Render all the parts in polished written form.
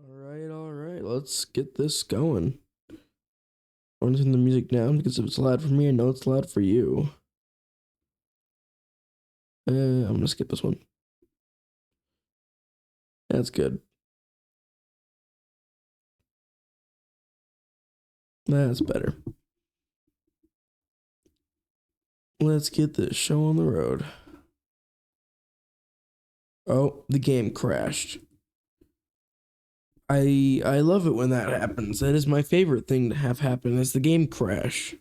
All right, let's get this going. I'm gonna turn the music down because if it's loud for me, I know it's loud for you. I'm gonna skip this one. That's good. That's better. Let's get this show on the road. Oh, the game crashed. I love it when that happens. That is my favorite thing to have happen is the game crash.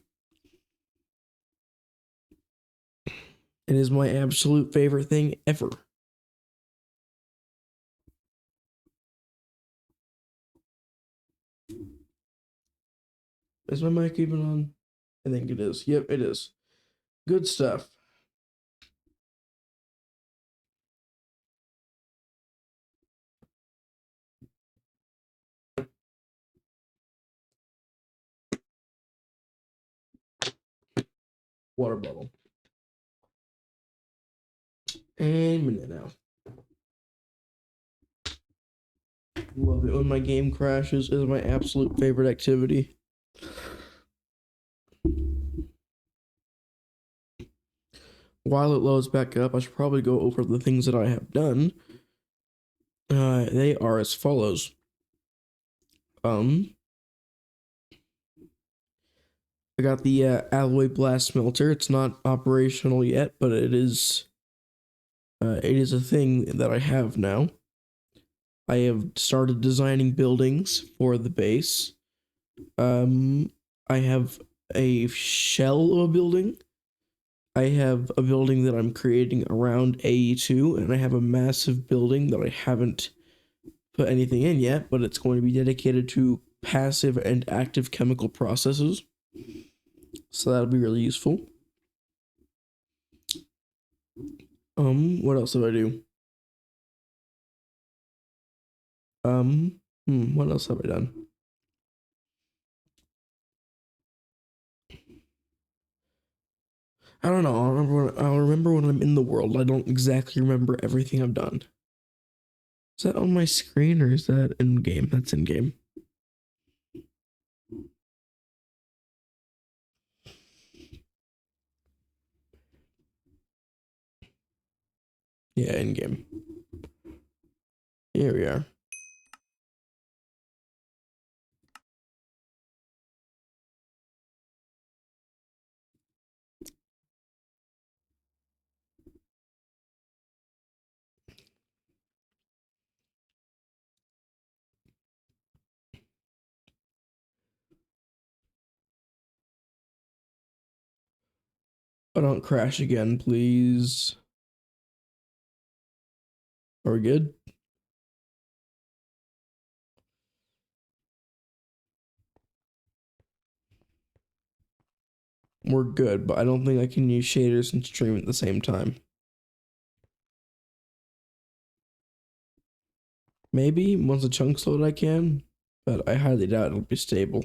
It is my absolute favorite thing ever. Is my mic even on? I think it is. Yep, it is. Good stuff. Water bottle. And minute now. Love it when my game crashes. It is my absolute favorite activity. While it loads back up, I should probably go over the things that I have done. They are as follows. I got the alloy blast smelter. It's not operational yet, but it is a thing that I have now. I have started designing buildings for the base. I have a shell of a building. I have a building that I'm creating around AE2, and I have a massive building that I haven't put anything in yet, but it's going to be dedicated to passive and active chemical processes. So that'll be really useful. What else did I do? What else have I done? I don't know. I'll remember when I'm in the world. I don't exactly remember everything I've done. Is that on my screen or is that in game? That's in game. Yeah, in game. Here we are. Oh, don't crash again, please. Are we good? We're good, but I don't think I can use shaders and stream at the same time. Maybe once the chunks load I can, but I highly doubt it'll be stable.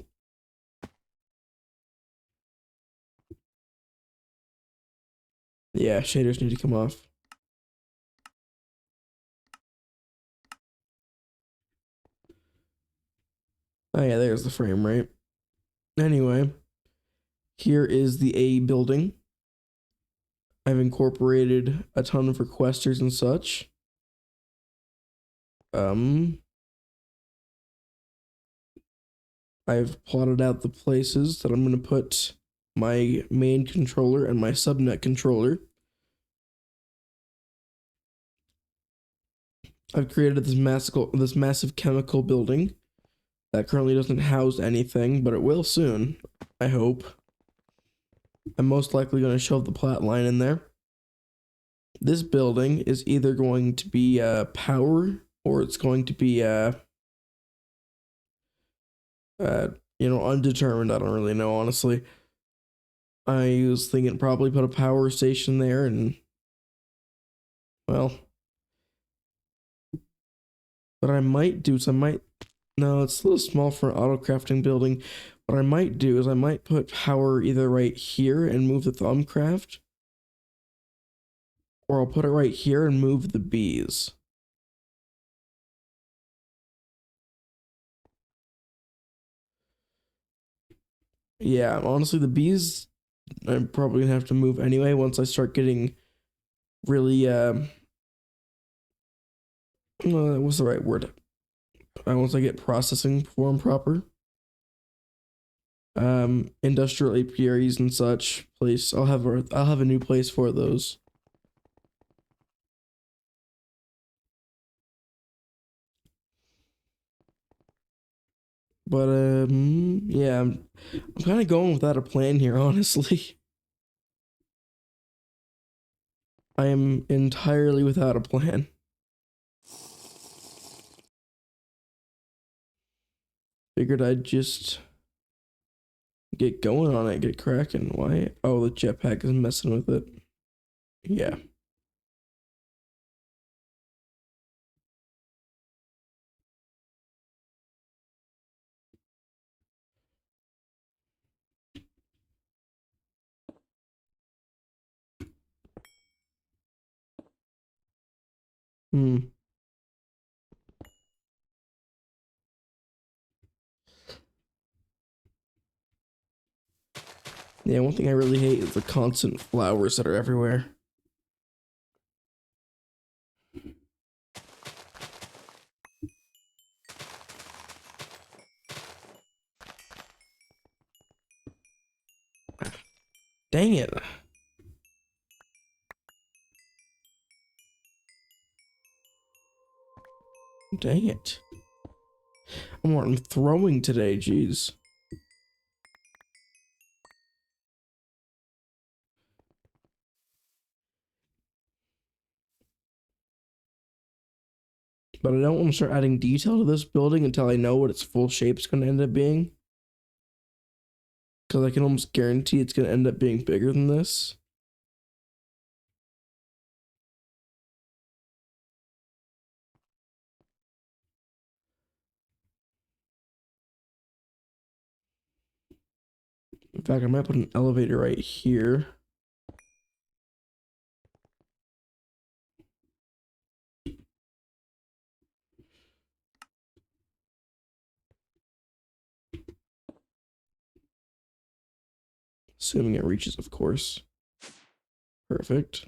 Yeah, shaders need to come off. Oh yeah, there's the frame rate. Anyway, here is the A building. I've incorporated a ton of requesters and such. I've plotted out the places that I'm going to put my main controller and my subnet controller. I've created this massive chemical building that currently doesn't house anything, but it will soon, I hope. I'm most likely going to shove the plat line in there. This building is either going to be power or it's going to be undetermined. I don't really know, honestly. I was thinking probably put a power station there and, well, what I might do is no, it's a little small for an auto crafting building. What I might do is I might put power either right here and move the Thumbcraft, or I'll put it right here and move the bees. Yeah, honestly, the bees I'm probably gonna have to move anyway once I start getting really what's the right word? Once I get processing form proper. Industrial apiaries and such place. I'll have a new place for those. But yeah, I'm kind of going without a plan here, honestly. I am entirely without a plan. Figured I'd just get going on it, get cracking. Why? Oh, the jetpack is messing with it. Yeah. Hmm. Yeah, one thing I really hate is the constant flowers that are everywhere. Dang it. Dang it. I'm throwing today, jeez. But I don't want to start adding detail to this building until I know what its full shape's going to end up being. Because I can almost guarantee it's going to end up being bigger than this. In fact, I might put an elevator right here. Assuming it reaches, of course. Perfect.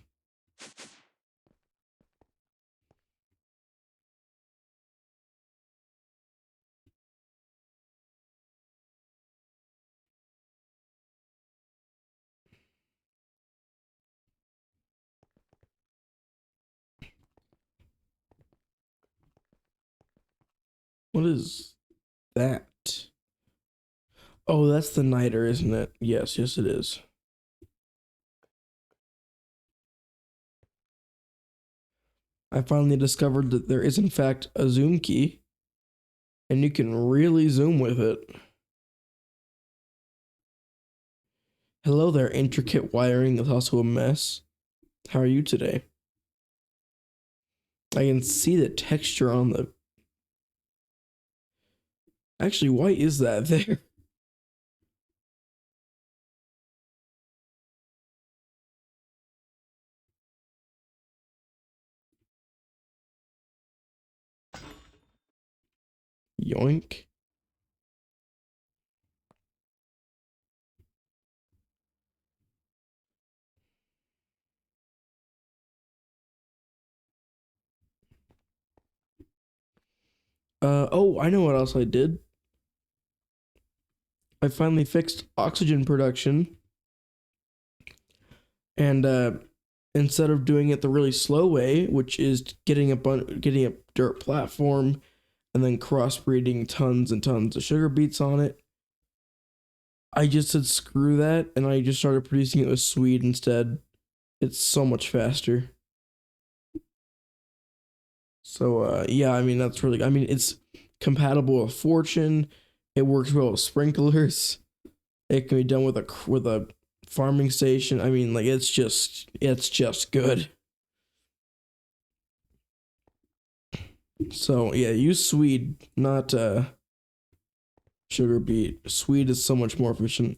What is that? Oh, that's the niter, isn't it? Yes, yes, it is. I finally discovered that there is, in fact, a zoom key, and you can really zoom with it. Hello there, intricate wiring is also a mess. How are you today? I can see the texture on the. Actually, why is that there? Yoink. Oh, I know what else I did. I finally fixed oxygen production, and instead of doing it the really slow way, which is getting a dirt platform and then crossbreeding tons and tons of sugar beets on it, I just said screw that, and I just started producing it with Swede instead. It's so much faster. So yeah, I mean that's really. I mean it's compatible with Fortune. It works well with sprinklers. It can be done with a farming station. I mean, like it's just good. So yeah, use Swede, not sugar beet. Swede is so much more efficient.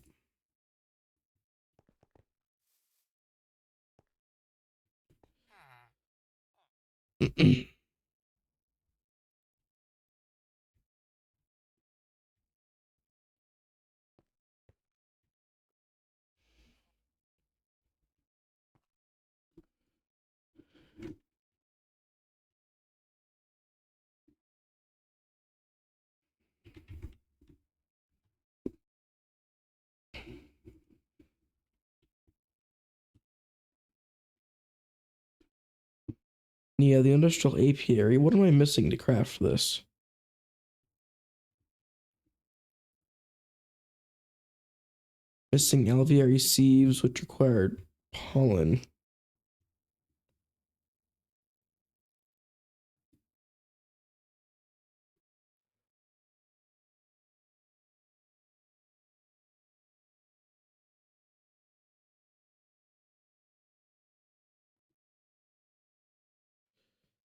Yeah, the industrial apiary. What am I missing to craft this? Missing alveoli sieves, which required pollen.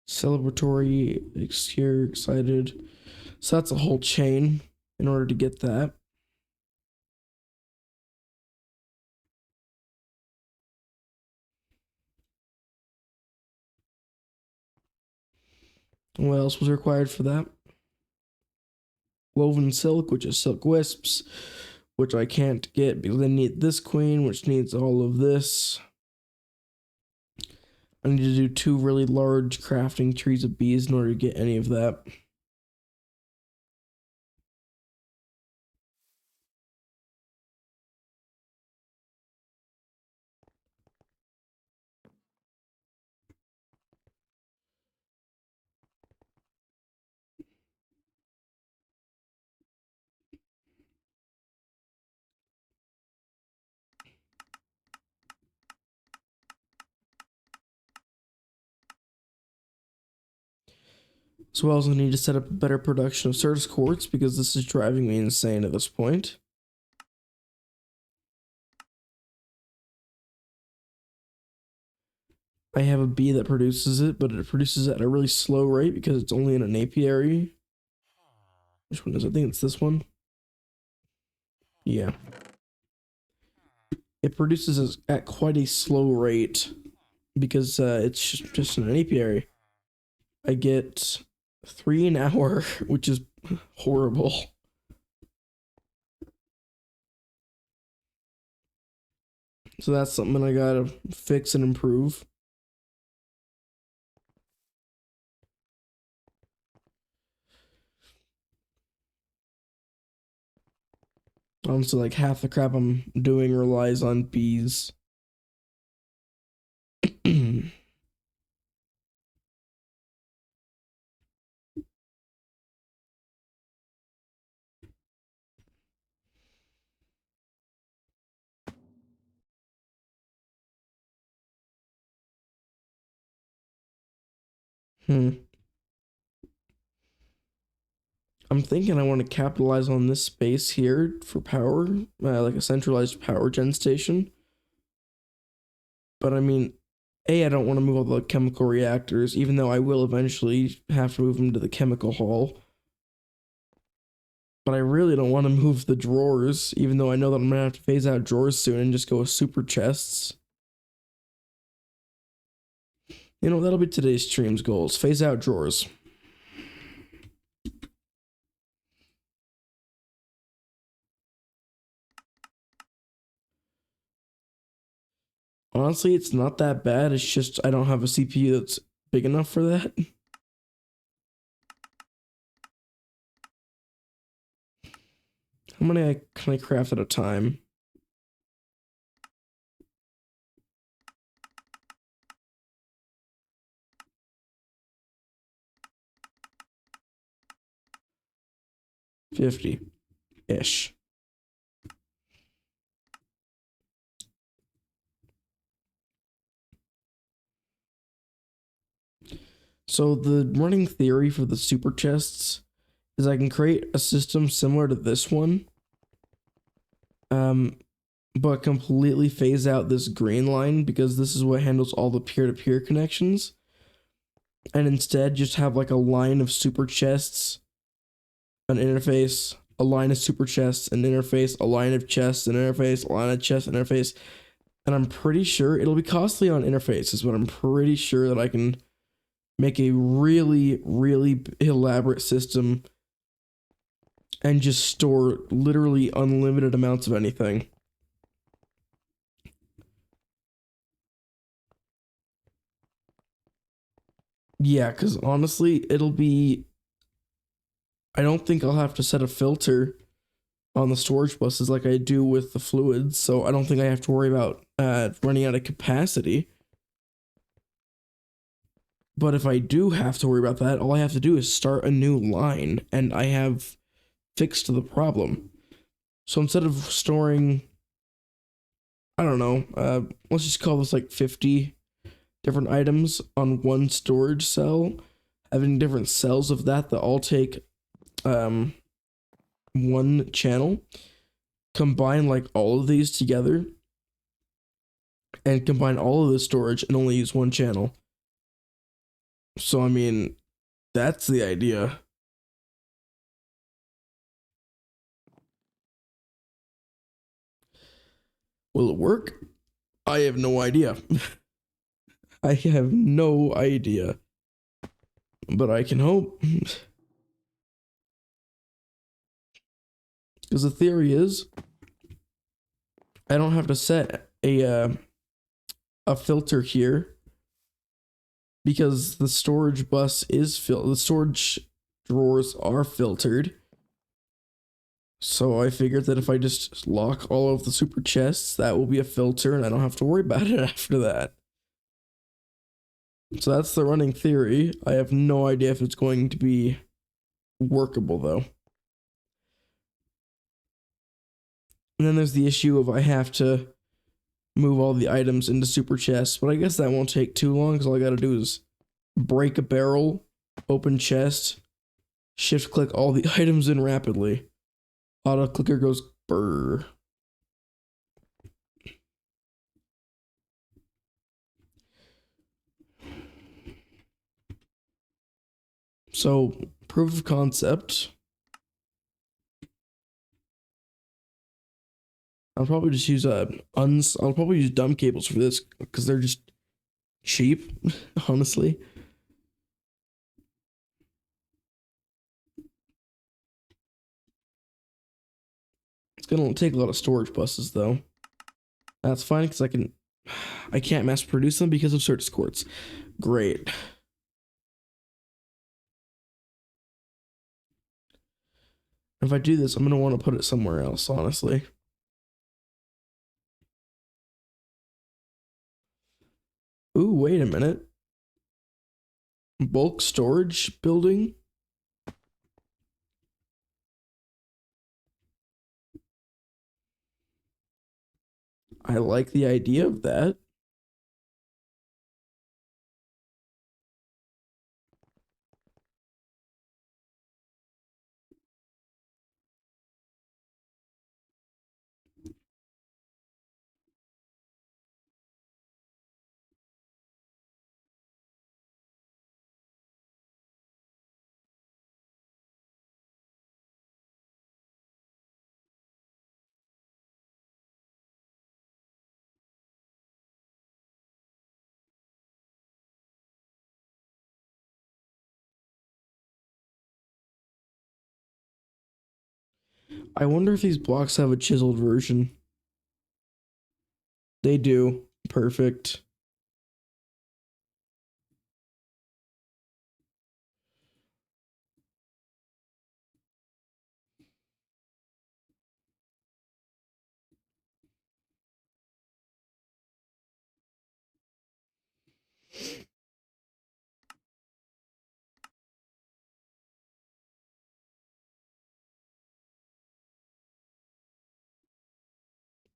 Celebratory, exterior, excited. So that's a whole chain in order to get that. What else was required for that? Woven silk, which is silk wisps, which I can't get because I need this queen, which needs all of this. I need to do 2 really large crafting trees of bees in order to get any of that. So I also need to set up a better production of Certus quartz because this is driving me insane at this point. I have a bee that produces it, but it produces it at a really slow rate because it's only in an apiary. Which one is it? I think it's this one. Yeah. It produces at quite a slow rate because it's just an apiary. I get 3 an hour, which is horrible. So that's something I gotta fix and improve. Honestly, like half the crap I'm doing relies on bees. Hmm. I'm thinking I want to capitalize on this space here for power, like a centralized power gen station. But I mean, A, I don't want to move all the chemical reactors, even though I will eventually have to move them to the chemical hall. But I really don't want to move the drawers, even though I know that I'm going to have to phase out drawers soon and just go with super chests. You know, that'll be today's stream's goals. Phase out drawers. Honestly, it's not that bad. It's just I don't have a CPU that's big enough for that. How many can I craft at a time? $50-ish. So the running theory for the super chests is I can create a system similar to this one, but completely phase out this green line because this is what handles all the peer-to-peer connections, and instead just have like a line of super chests, an interface, a line of super chests, an interface, a line of chests, an interface, a line of chests, an interface. And I'm pretty sure it'll be costly on interfaces, but I'm pretty sure that I can make a really, really elaborate system and just store literally unlimited amounts of anything. Yeah, because honestly, it'll be. I don't think I'll have to set a filter on the storage buses like I do with the fluids, so I don't think I have to worry about running out of capacity. But if I do have to worry about that, all I have to do is start a new line and I have fixed the problem. So instead of storing, I don't know, let's just call this like 50 different items on one storage cell, having different cells of that all take um, one channel, combine like all of these together, and combine all of the storage and only use one channel. So, I mean, that's the idea. Will it work? I have no idea. I have no idea. But I can hope. Because the theory is, I don't have to set a filter here because the storage bus is filled. The storage drawers are filtered. So I figured that if I just lock all of the super chests, that will be a filter and I don't have to worry about it after that. So that's the running theory. I have no idea if it's going to be workable though. And then there's the issue of I have to move all the items into super chests, but I guess that won't take too long because all I gotta do is break a barrel, open chest, shift click all the items in rapidly. Auto clicker goes brr. So proof of concept. I'll probably just use I'll probably use dumb cables for this because they're just cheap, honestly. It's gonna take a lot of storage buses though. That's fine because I can't mass produce them because of Certus quartz. Great. If I do this, I'm gonna want to put it somewhere else, honestly. Ooh, wait a minute. Bulk storage building? I like the idea of that. I wonder if these blocks have a chiseled version. They do. Perfect.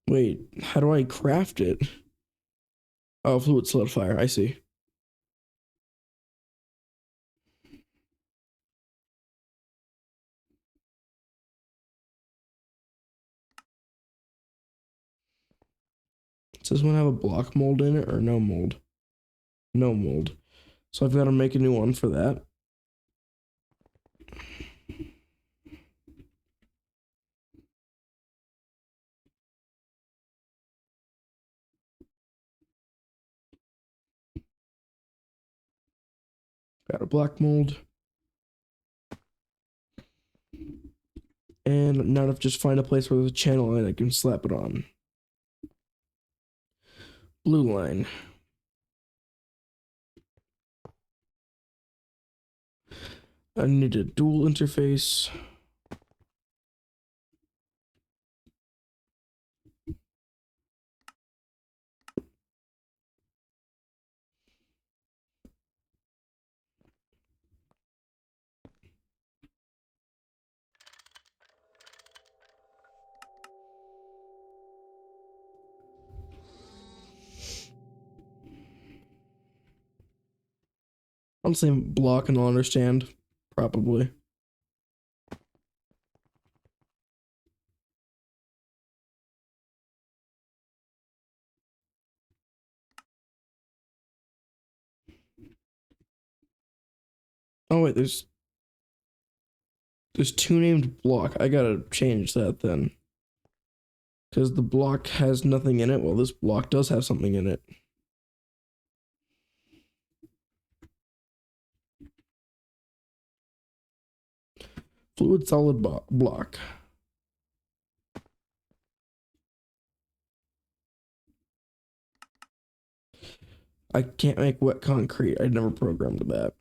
Wait, how do I craft it? Oh, fluid solidifier. I see. Does this one have a block mold in it or no mold? No mold. So I've got to make a new one for that. Got a black mold. And now I have to just find a place where there's a channel and I can slap it on. Blue line. I need a dual interface. I'll say block and I'll understand. Probably. Oh wait, there's two named block. I gotta change that then. Because the block has nothing in it. Well, this block does have something in it. Fluid solid block. I can't make wet concrete. I never programmed that.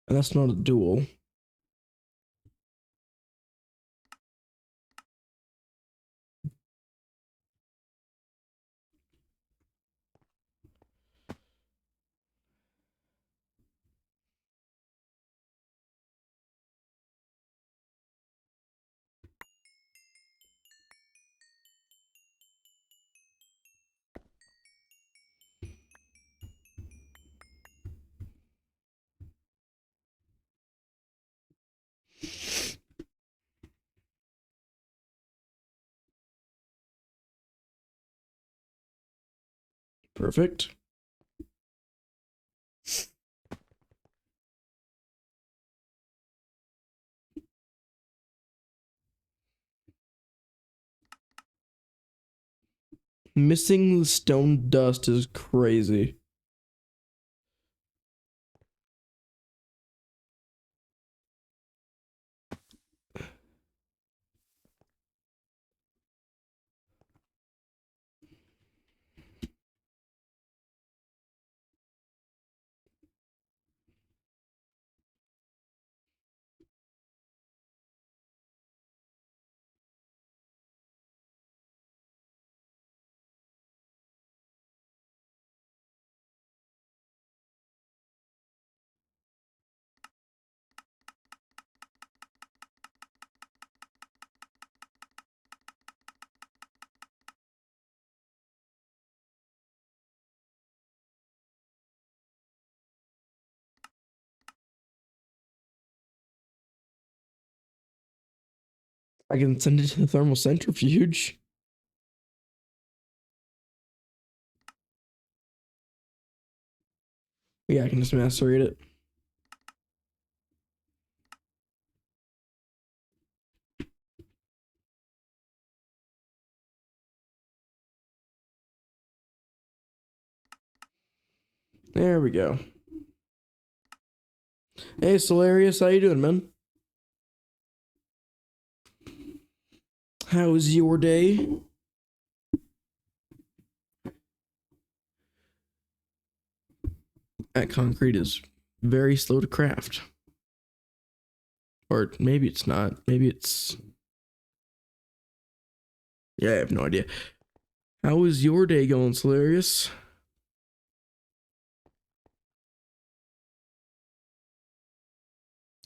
And that's not a dual. Perfect. Missing the stone dust is crazy. I can send it to the thermal centrifuge. Yeah, I can just macerate it. There we go. Hey, Solarius, how you doing, man? How was your day? That concrete is very slow to craft. Or maybe it's not. Maybe it's... Yeah, I have no idea. How was your day going, Solarius?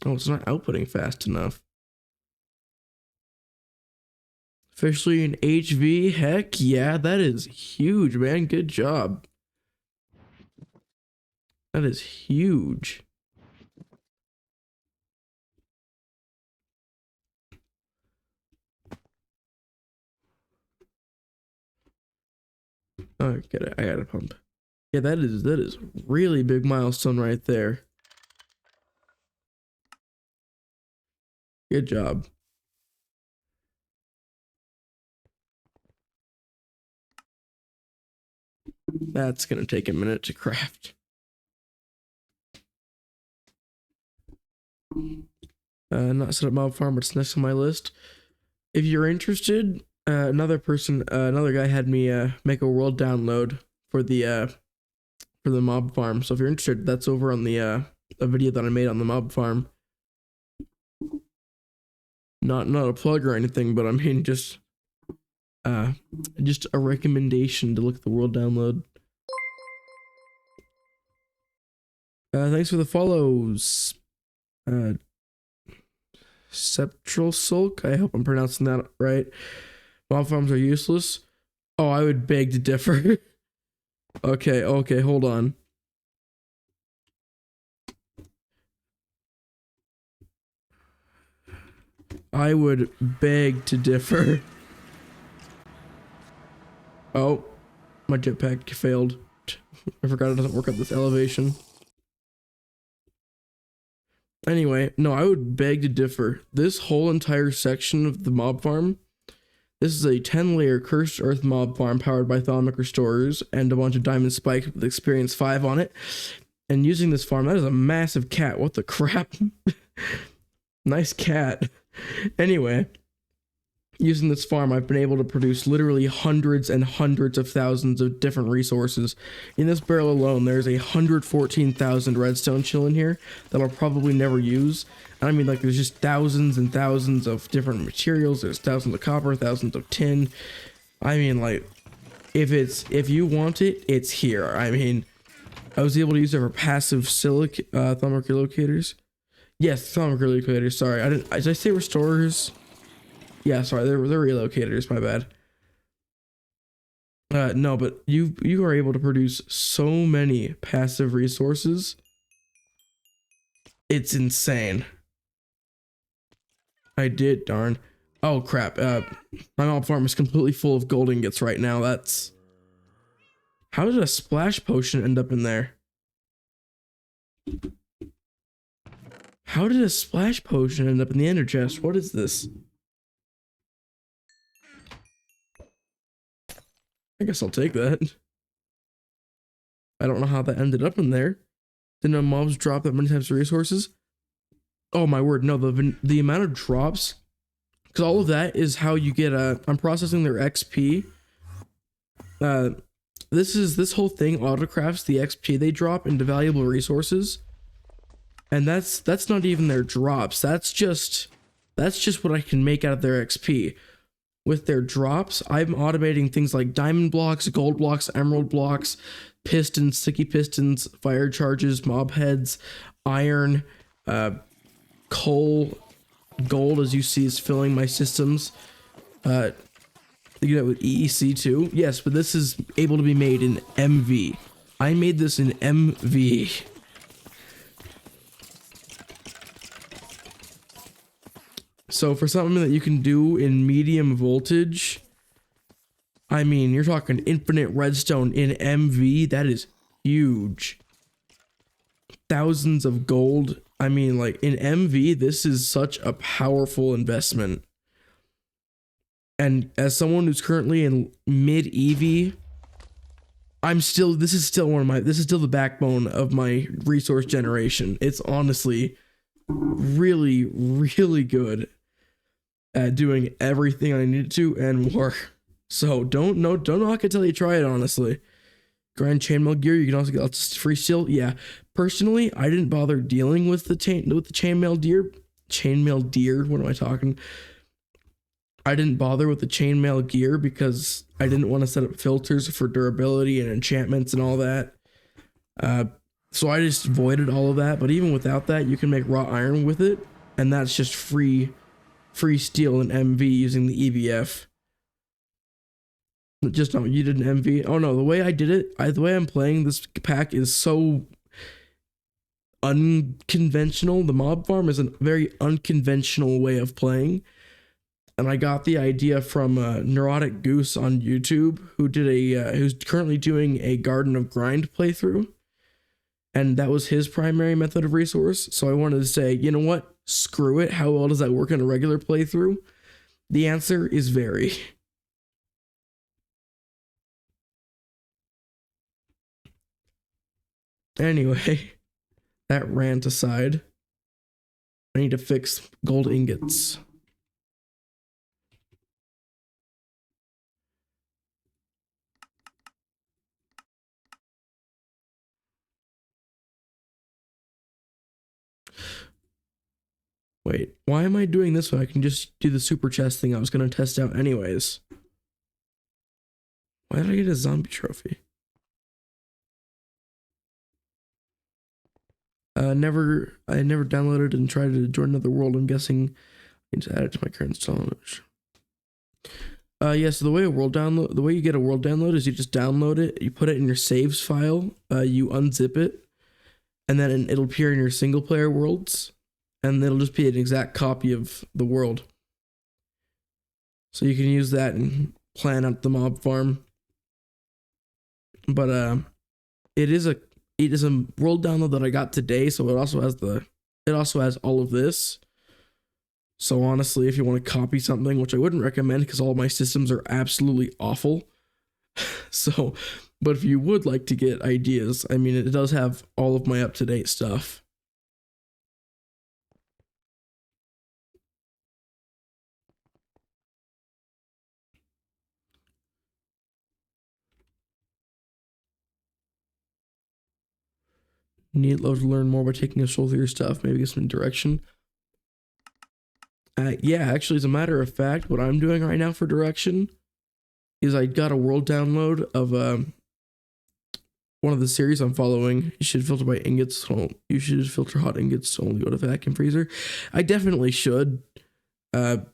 Oh, it's not outputting fast enough. Officially in HV? Heck yeah, that is huge, man. Good job. That is huge. Oh, I got a pump. Yeah, that is really big milestone right there. Good job. That's gonna take a minute to craft. Not set up mob farm, but it's next on my list. If you're interested, another guy had me make a world download for the mob farm. So if you're interested, that's over on the a video that I made on the mob farm. Not a plug or anything, but I mean just a recommendation to look at the world download. Thanks for the follows. Septral sulk. I hope I'm pronouncing that right. Mob farms are useless. Oh, I would beg to differ. Okay, hold on. I would beg to differ. Oh, my jetpack failed. I forgot it doesn't work at this elevation. Anyway, no, I would beg to differ. This whole entire section of the mob farm, this is a 10-layer cursed earth mob farm powered by Thaumic Restorers and a bunch of diamond spikes with experience 5 on it. And using this farm, that is a massive cat. What the crap? Nice cat. Anyway, using this farm, I've been able to produce literally hundreds and hundreds of thousands of different resources. In this barrel alone, there's 114,000 redstone chilling here that I'll probably never use. And I mean, like, there's just thousands and thousands of different materials. There's thousands of copper, thousands of tin. I mean, like, if you want it, it's here. I mean, I was able to use it for passive Thaumic relocators. Yes, Thaumic relocators. Sorry, did I say restorers? Yeah, sorry, they're relocators, my bad. No, but you are able to produce so many passive resources. It's insane. I did, darn. Oh crap. My mob farm is completely full of gold ingots right now. That's... How did a splash potion end up in there? How did a splash potion end up in the ender chest? What is this? I guess I'll take that. I don't know how that ended up in there. Did no mobs drop that many types of resources? Oh my word, no, the amount of drops, because all of that is how you get I'm processing their XP. This whole thing autocrafts the XP they drop into valuable resources. And that's not even their drops. That's just what I can make out of their XP. With their drops, I'm automating things like diamond blocks, gold blocks, emerald blocks, pistons, sticky pistons, fire charges, mob heads, iron, coal, gold, as you see, is filling my systems. You know, with EEC too. Yes, but this is able to be made in MV. I made this in MV. So for something that you can do in medium voltage, I mean, you're talking infinite redstone in MV, that is huge. Thousands of gold. I mean, like, in MV, this is such a powerful investment. And as someone who's currently in mid EV, this is still the backbone of my resource generation. It's honestly really, really good at doing everything I needed to and more. So don't knock it till you try it, honestly. Grind chainmail gear, you can also get lots of free steel. Yeah, personally, I didn't bother dealing with the chainmail deer. What am I talking? I didn't bother with the chainmail gear because I didn't want to set up filters for durability and enchantments and all that. So I just avoided all of that. But even without that, you can make raw iron with it, and that's just free steel and MV using the EVF. Just not you did an MV. Oh no, the way I did it, the way I'm playing this pack is so unconventional. The mob farm is a very unconventional way of playing. And I got the idea from Neurotic Goose on YouTube, who's currently doing a Garden of Grind playthrough. And that was his primary method of resource. So I wanted to say, you know what? Screw it. How well does that work in a regular playthrough? The answer is very. Anyway, that rant aside, I need to fix gold ingots. Wait, why am I doing this when I can just do the super chest thing I was going to test out anyways? Why did I get a zombie trophy? I never downloaded and tried to join another world. I'm guessing Just add it to my current storage. Yeah, so the way you get a world download is you just download it, you put it in your saves file, you unzip it, and then it'll appear in your single player worlds, and it'll just be an exact copy of the world. So you can use that and plan out the mob farm. But it is a world download that I got today, so it also has all of this. So honestly, if you want to copy something, which I wouldn't recommend because all my systems are absolutely awful. So, but if you would like to get ideas, I mean, it does have all of my up-to-date stuff. Love to learn more by taking a stroll through your stuff, maybe get some direction. Yeah, actually, as a matter of fact, what I'm doing right now for direction is I got a world download of one of the series I'm following. You should filter by ingots. You should filter hot ingots to only go to vacuum freezer. I definitely should. In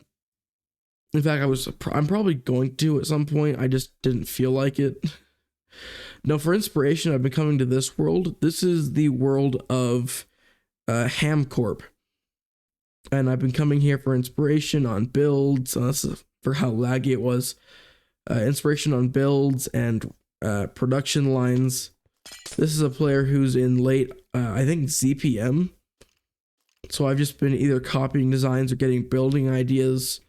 fact, I'm probably going to at some point. I just didn't feel like it. No, for inspiration, I've been coming to this world. This is the world of Ham Corp. And I've been coming here for inspiration on builds. For how laggy it was. Inspiration on builds and production lines. This is a player who's in late, I think, ZPM. So I've just been either copying designs or getting building ideas.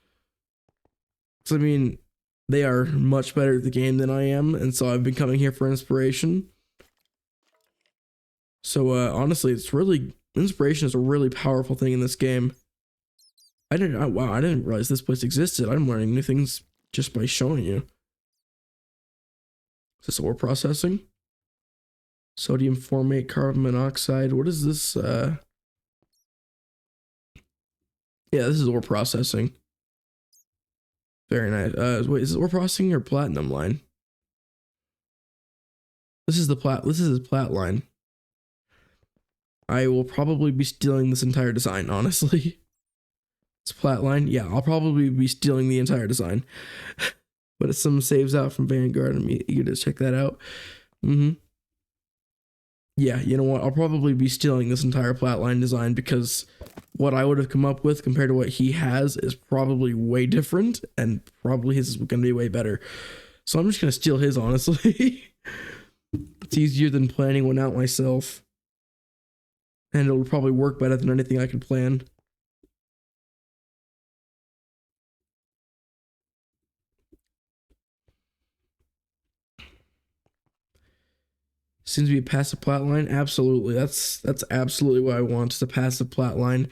So, I mean, they are much better at the game than I am, and so I've been coming here for inspiration. So honestly, inspiration is a really powerful thing in this game. I didn't realize this place existed. I'm learning new things just by showing you. Is this ore processing? Sodium formate, carbon monoxide. What is this? Yeah, this is ore processing. Very nice. Wait, is this ore processing or platinum line? This is the plat line. I will probably be stealing this entire design, honestly. It's plat line. Yeah, I'll probably be stealing the entire design. But it's some saves out from Vanguard. I'm eager to check that out. Yeah, you know what? I'll probably be stealing this entire Flatline design because what I would have come up with compared to what he has is probably way different, and probably his is going to be way better. So I'm just going to steal his, honestly. It's easier than planning one out myself. And it'll probably work better than anything I could plan. Seems to be a passive plat line. Absolutely. That's absolutely what I want, is a passive plat line.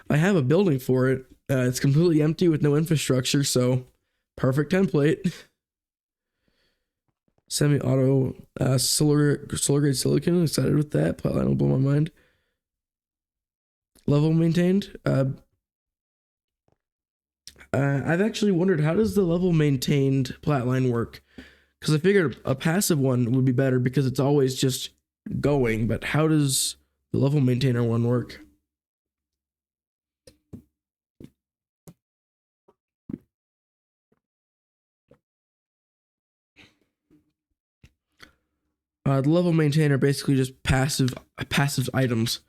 I have a building for it. It's completely empty with no infrastructure, so perfect template. Semi-auto solar grade silicon. Excited with that. Plat line will blow my mind. Level maintained. I've actually wondered, how does the level maintained plat line work? Because I figured a passive one would be better because it's always just going, but how does the level maintainer one work? The level maintainer basically just passive items.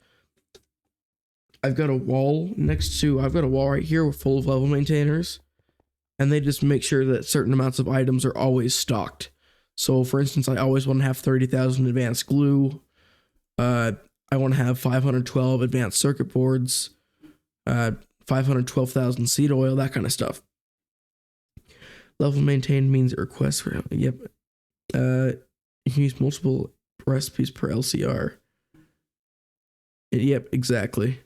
I've got a wall right here full of level maintainers, and they just make sure that certain amounts of items are always stocked. So for instance, I always want to have 30,000 advanced glue. I want to have 512 advanced circuit boards, 512,000 seed oil, that kind of stuff. Level maintained means it requests for, yep. You can use multiple recipes per LCR. Yep, exactly.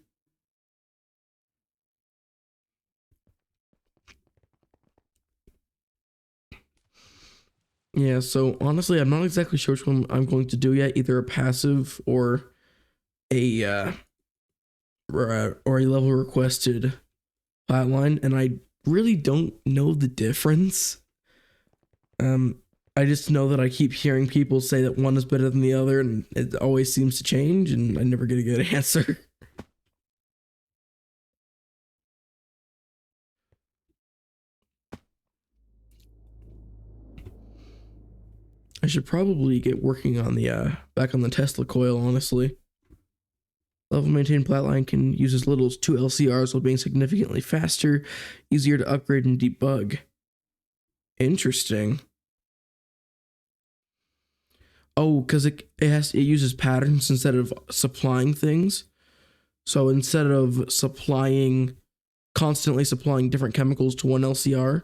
Yeah, so honestly, I'm not exactly sure which one I'm going to do yet. Either a passive or a level requested flatline, and I really don't know the difference. I just know that I keep hearing people say that one is better than the other, and it always seems to change, and I never get a good answer. I should probably get working on the back on the Tesla coil, honestly. Level maintained flatline can use as little as 2 LCRs while being significantly faster, easier to upgrade and debug. Interesting. Oh, because it uses patterns instead of supplying things. So instead of constantly supplying different chemicals to one LCR,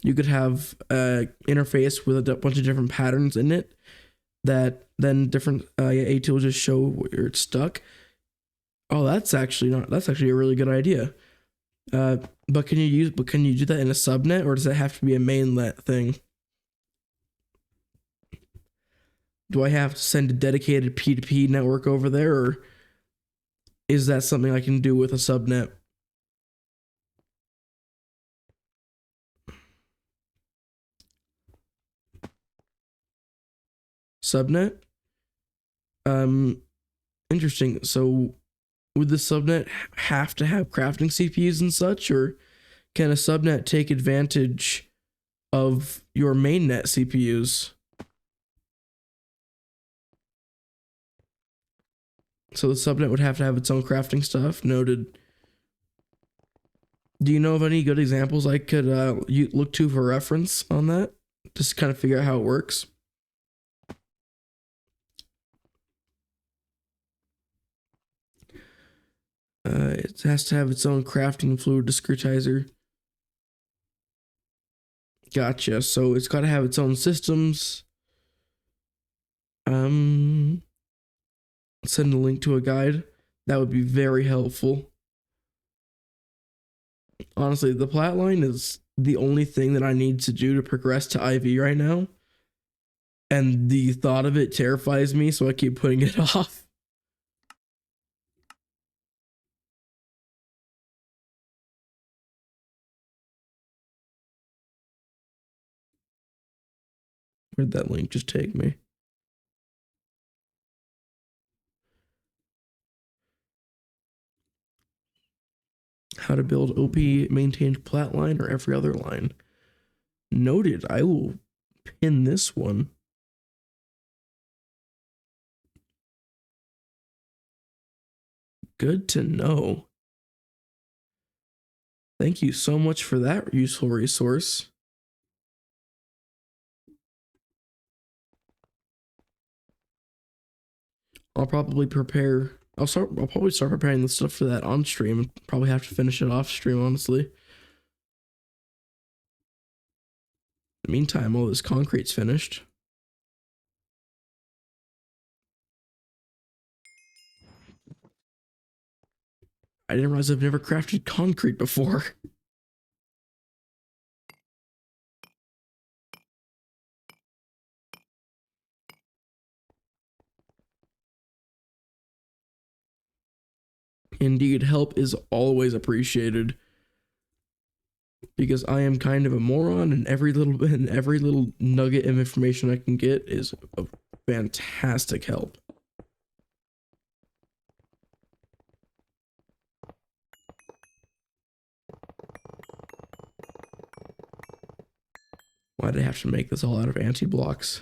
you could have an interface with a bunch of different patterns in it that then different AT will just show where it's stuck. Oh, that's actually a really good idea. But can you do that in a subnet, or does it have to be a mainnet thing? Do I have to send a dedicated P2P network over there, or is that something I can do with a subnet? Subnet? Interesting. So would the subnet have to have crafting CPUs and such, or can a subnet take advantage of your mainnet CPUs? So the subnet would have to have its own crafting stuff. Noted. Do you know of any good examples I could look to for reference on that? Just kind of figure out how it works. It has to have its own crafting fluid discretizer. Gotcha. So it's got to have its own systems. Send a link to a guide. That would be very helpful. Honestly, the plat line is the only thing that I need to do to progress to IV right now. And the thought of it terrifies me, so I keep putting it off. Where'd that link just take me? How to build OP maintained plat line or every other line. Noted. I will pin this one. Good to know. Thank you so much for that useful resource. I'll probably start preparing the stuff for that on stream and probably have to finish it off stream, honestly. In the meantime, all this concrete's finished. I didn't realize I've never crafted concrete before. Indeed, help is always appreciated. Because I am kind of a moron, and every little nugget of information I can get is a fantastic help. Why did I have to make this all out of anti-blocks?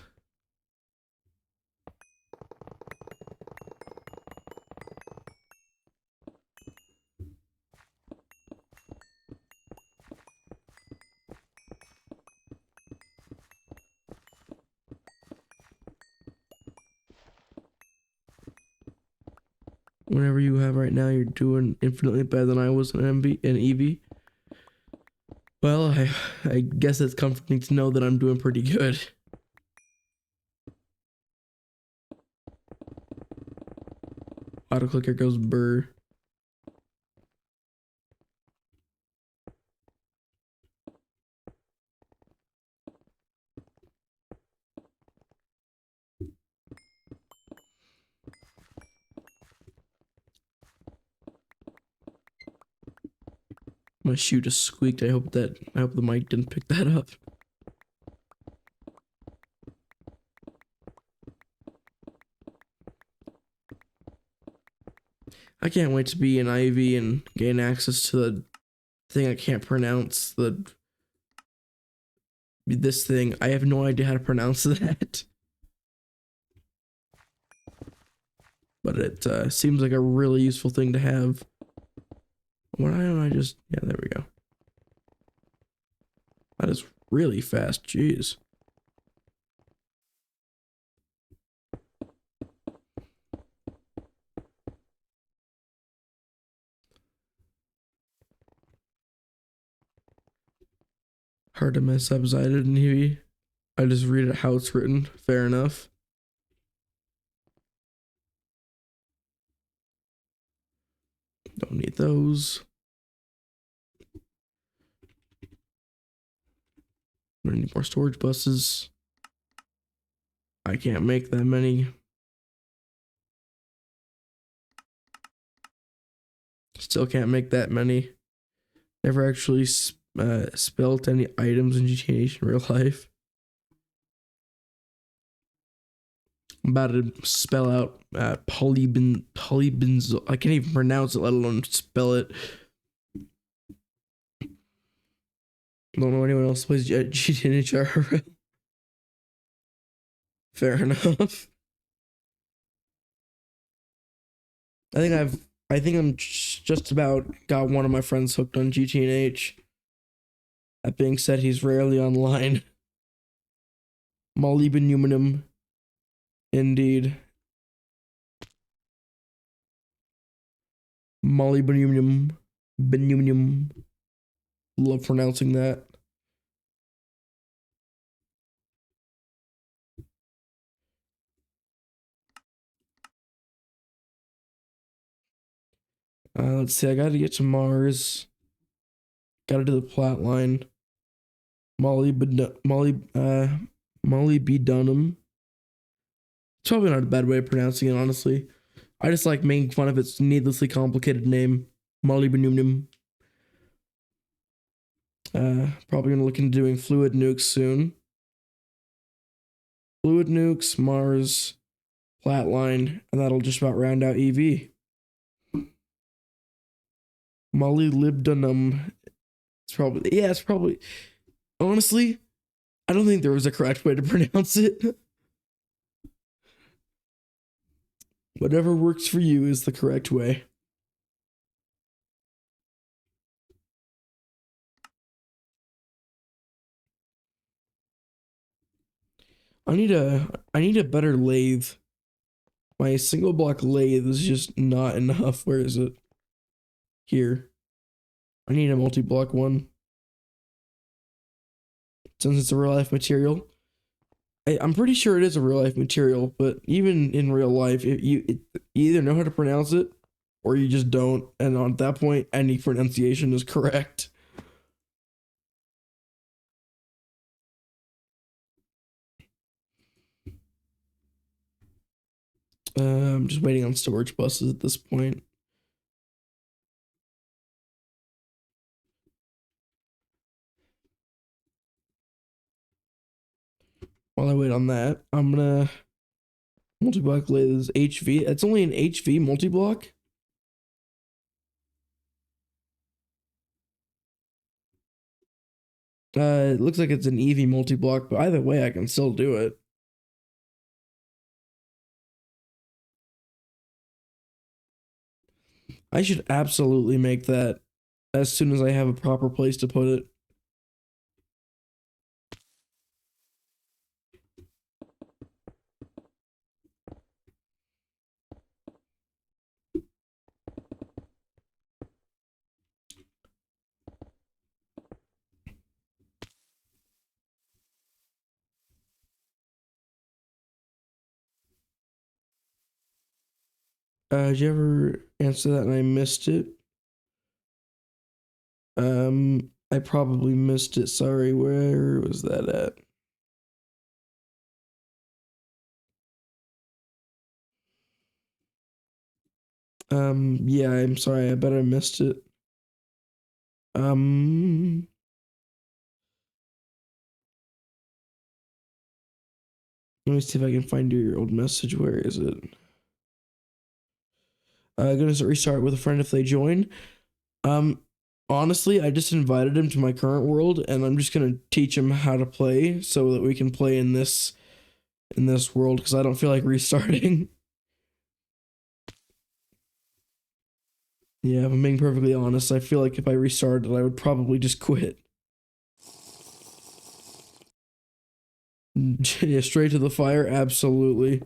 Whatever you have right now, you're doing infinitely better than I was in EV. Well, I guess it's comforting to know that I'm doing pretty good. Autoclicker goes burr. My shoe just squeaked. I hope the mic didn't pick that up. I can't wait to be in IV and gain access to the thing I can't pronounce. This thing. I have no idea how to pronounce that. but it seems like a really useful thing to have. Why don't I just, yeah, there we go. That is really fast, jeez. Hard to mess up, I didn't hear. I just read it how it's written. Fair enough. Don't need those. Don't need more storage buses. I can't make that many. Still can't make that many. Never actually spelt any items in GTNH in real life. I'm about to spell out polybenzo. I can't even pronounce it, let alone spell it. Don't know anyone else plays GTNH IRL. Fair enough. I think I'm just about got one of my friends hooked on GTNH. That being said, he's rarely online. Molybdenum. Indeed. Molybdenum. Benunium. Love pronouncing that. Let's see, I gotta get to Mars. Gotta do the plot line. Molybdenum. It's probably not a bad way of pronouncing it, honestly. I just like making fun of its needlessly complicated name. Molybdenum. Probably gonna look into doing fluid nukes soon. Fluid nukes, Mars, flatline, and that'll just about round out EV. Molybdenum. It's probably. Honestly, I don't think there was a correct way to pronounce it. Whatever works for you is the correct way. I need a better lathe. My single block lathe is just not enough. Where is it? Here. I need a multi-block one. Since it's a real life material. I'm pretty sure it is a real life material, but even in real life, you either know how to pronounce it or you just don't. And at that point, any pronunciation is correct. I'm just waiting on storage buses at this point. While I wait on that, I'm gonna multi-block lathe HV. It's only an HV multi-block. It looks like it's an EV multi-block, but either way, I can still do it. I should absolutely make that as soon as I have a proper place to put it. Did you ever answer that and I missed it? I probably missed it. Sorry, where was that at? Yeah, I'm sorry. I bet I missed it. Let me see if I can find your old message. Where is it? Gonna restart with a friend if they join. Um, Honestly, I just invited him to my current world, and I'm just gonna teach him how to play so that we can play in this world because I don't feel like restarting. Yeah, if I'm being perfectly honest, I feel like if I restarted, I would probably just quit. Yeah, straight to the fire, absolutely.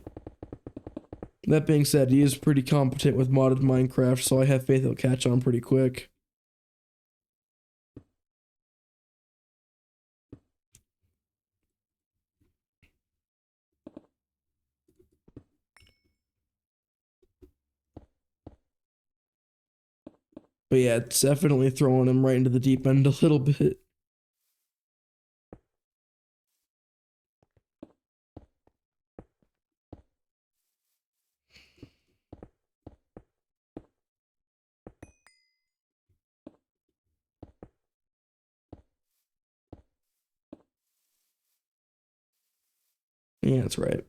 That being said, he is pretty competent with modded Minecraft, so I have faith he'll catch on pretty quick. But yeah, it's definitely throwing him right into the deep end a little bit. Yeah, that's right.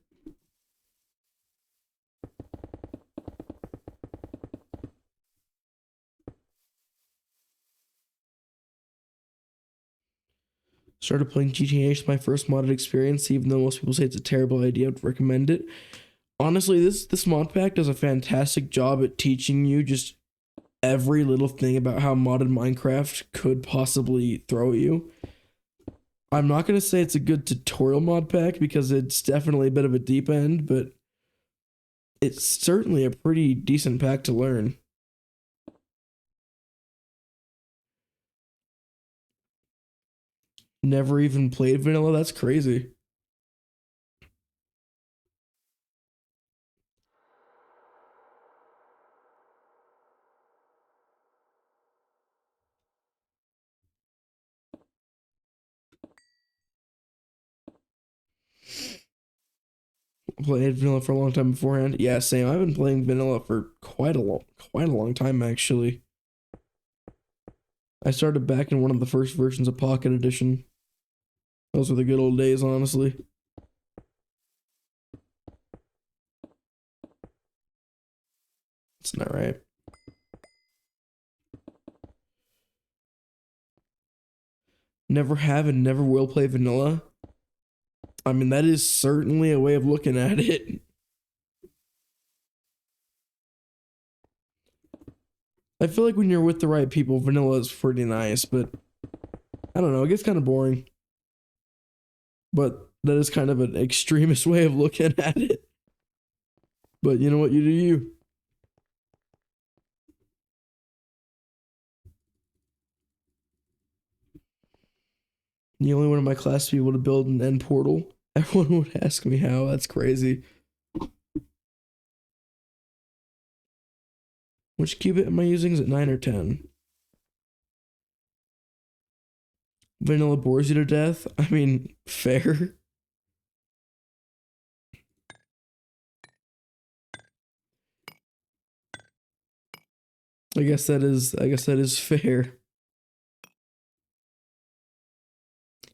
Started playing GTNH, my first modded experience, even though most people say it's a terrible idea, I'd recommend it. Honestly, this mod pack does a fantastic job at teaching you just every little thing about how modded Minecraft could possibly throw you. I'm not going to say it's a good tutorial mod pack because it's definitely a bit of a deep end, but it's certainly a pretty decent pack to learn. Never even played vanilla, that's crazy. Played vanilla for a long time beforehand. Yeah, same. I've been playing vanilla for quite a long time actually. I started back in one of the first versions of Pocket Edition. Those were the good old days, honestly. It's not right. Never have and never will play vanilla. I mean, that is certainly a way of looking at it. I feel like when you're with the right people, vanilla is pretty nice, but I don't know, it gets kind of boring. But that is kind of an extremist way of looking at it. But you know what, you do you. The only one in my class to be able to build an end portal. Everyone would ask me how. That's crazy. Which qubit am I using? Is it 9 or 10? Vanilla bores you to death? I mean, fair. I guess that is fair.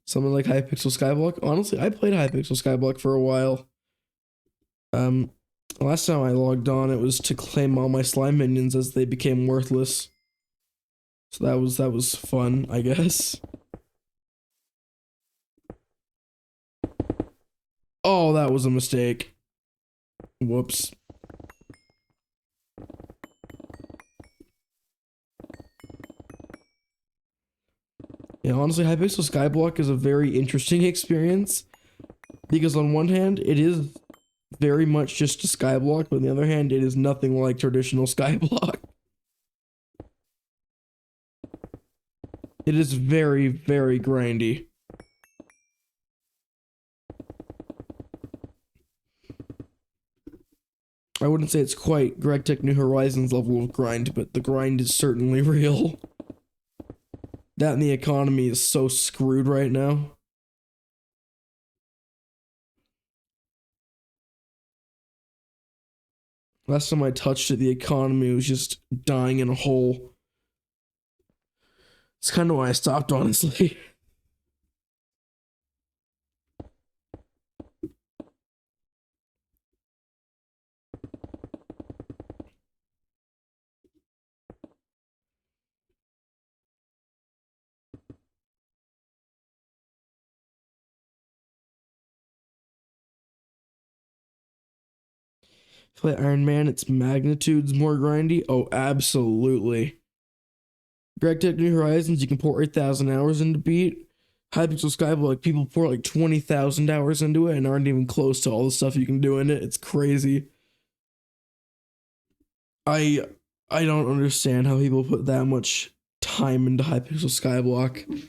Something like Hypixel Skyblock. Honestly, I played Hypixel Skyblock for a while. Um, last time I logged on, it was to claim all my slime minions as they became worthless. So that was fun, I guess. Oh, that was a mistake. Whoops. Yeah, honestly, Hypixel Skyblock is a very interesting experience because on one hand, it is very much just a skyblock, but on the other hand, it is nothing like traditional skyblock. It is very, very grindy. I wouldn't say it's quite Greg Tech New Horizons level of grind, but the grind is certainly real. That and the economy is so screwed right now. Last time I touched it, the economy was just dying in a hole. It's kind of why I stopped, honestly. If I play Iron Man, its magnitude's more grindy. Oh, absolutely. Greg Tech New Horizons, you can pour 8,000 hours into beat. Hypixel Skyblock, like people pour like 20,000 hours into it and aren't even close to all the stuff you can do in it. It's crazy. I I don't understand how people put that much time into Hypixel Skyblock.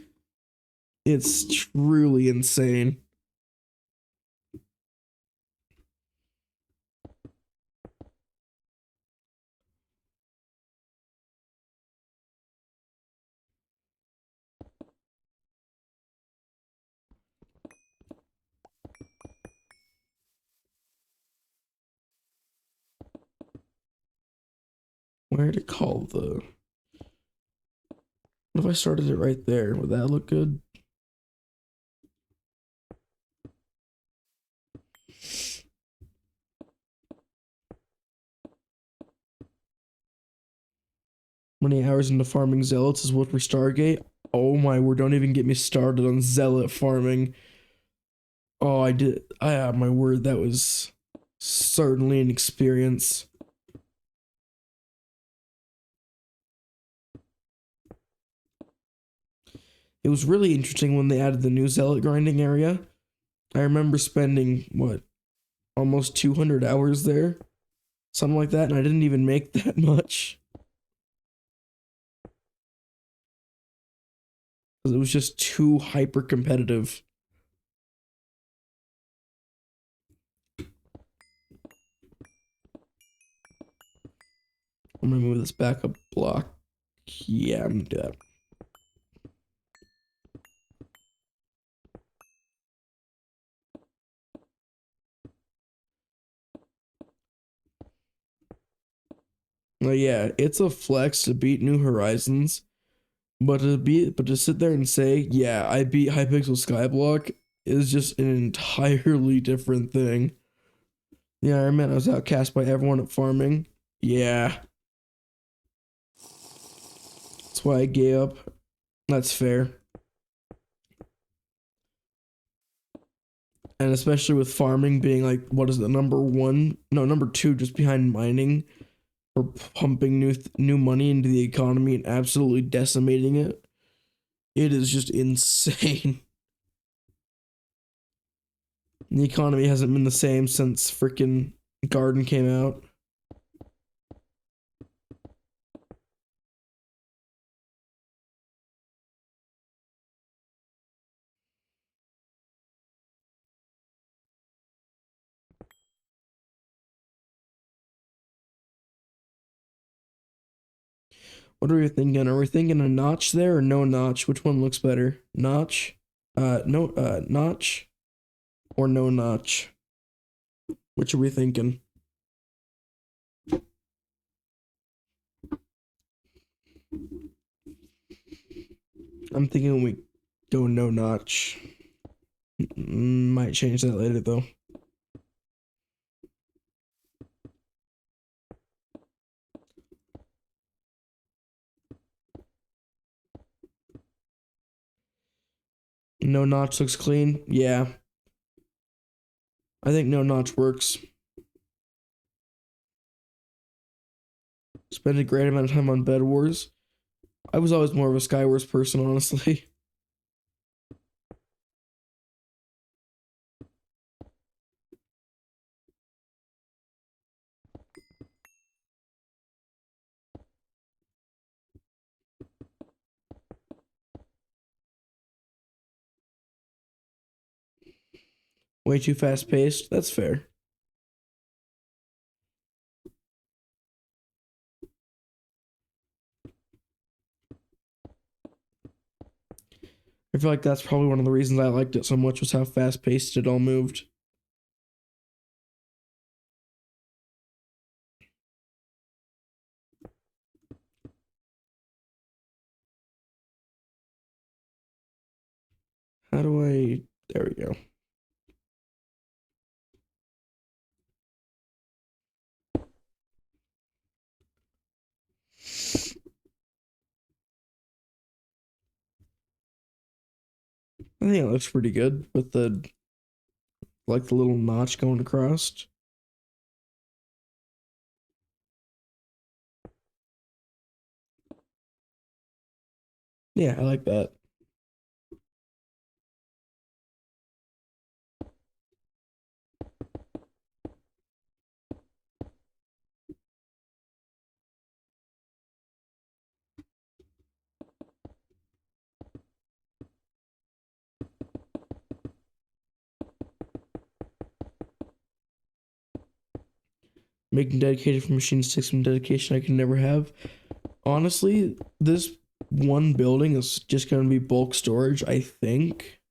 It's truly insane. Where to call the? What if I started it right there? Would that look good? Many hours into farming zealots is what for Stargate. Oh my word! Don't even get me started on zealot farming. Oh, I did. I have my word. That was certainly an experience. It was really interesting when they added the new zealot grinding area. I remember spending what almost 200 hours there, something like that, and I didn't even make that much because it was just too hyper competitive. I'm gonna move this backup block. Yeah, I'm gonna do that. Yeah, it's a flex to beat New Horizons, but to sit there and say, yeah, I beat Hypixel Skyblock is just an entirely different thing. Yeah, I meant I was outcast by everyone at farming. Yeah, that's why I gave up. That's fair. And especially with farming being like, what is the number one? No, number two, just behind mining for pumping new money into the economy and absolutely decimating it. It is just insane. The economy hasn't been the same since freaking Garden came out. What are we thinking? Are we thinking a notch there or no notch? Which one looks better? Notch? No, notch or no notch? Which are we thinking? I'm thinking we go no notch. Might change that later though. No notch looks clean. Yeah, I think no notch works. Spend a great amount of time on Bed Wars. I was always more of a Skywars person, honestly. Way too fast paced. That's fair. I feel like that's probably one of the reasons I liked it so much was how fast paced it all moved. How do I? There we go. I think it looks pretty good with the like the little notch going across. Yeah, I like that. Making dedicated for machines takes some dedication I can never have. Honestly, this one building is just going to be bulk storage, I think.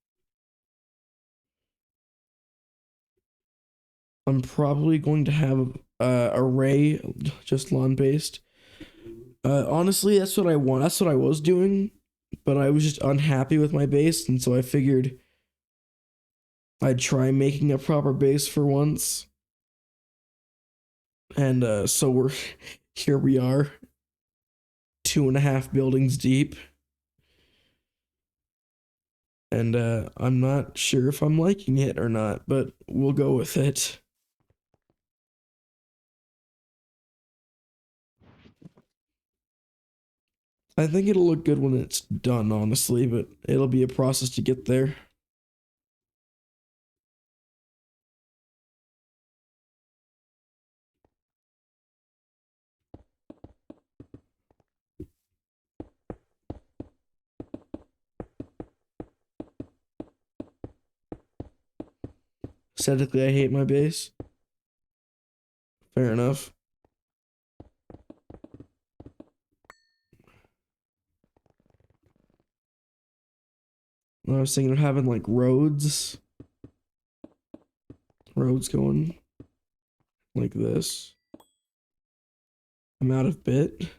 I'm probably going to have array just lawn based. Honestly, that's what I want. That's what I was doing, but I was just unhappy with my base, and so I figured I'd try making a proper base for once. And so we're here. We are 2.5 buildings deep, and I'm not sure if I'm liking it or not, but we'll go with it. I think it'll look good when it's done, honestly, but it'll be a process to get there. Aesthetically, I hate my base. Fair enough. I was thinking of having like roads going like this. I'm out of bit.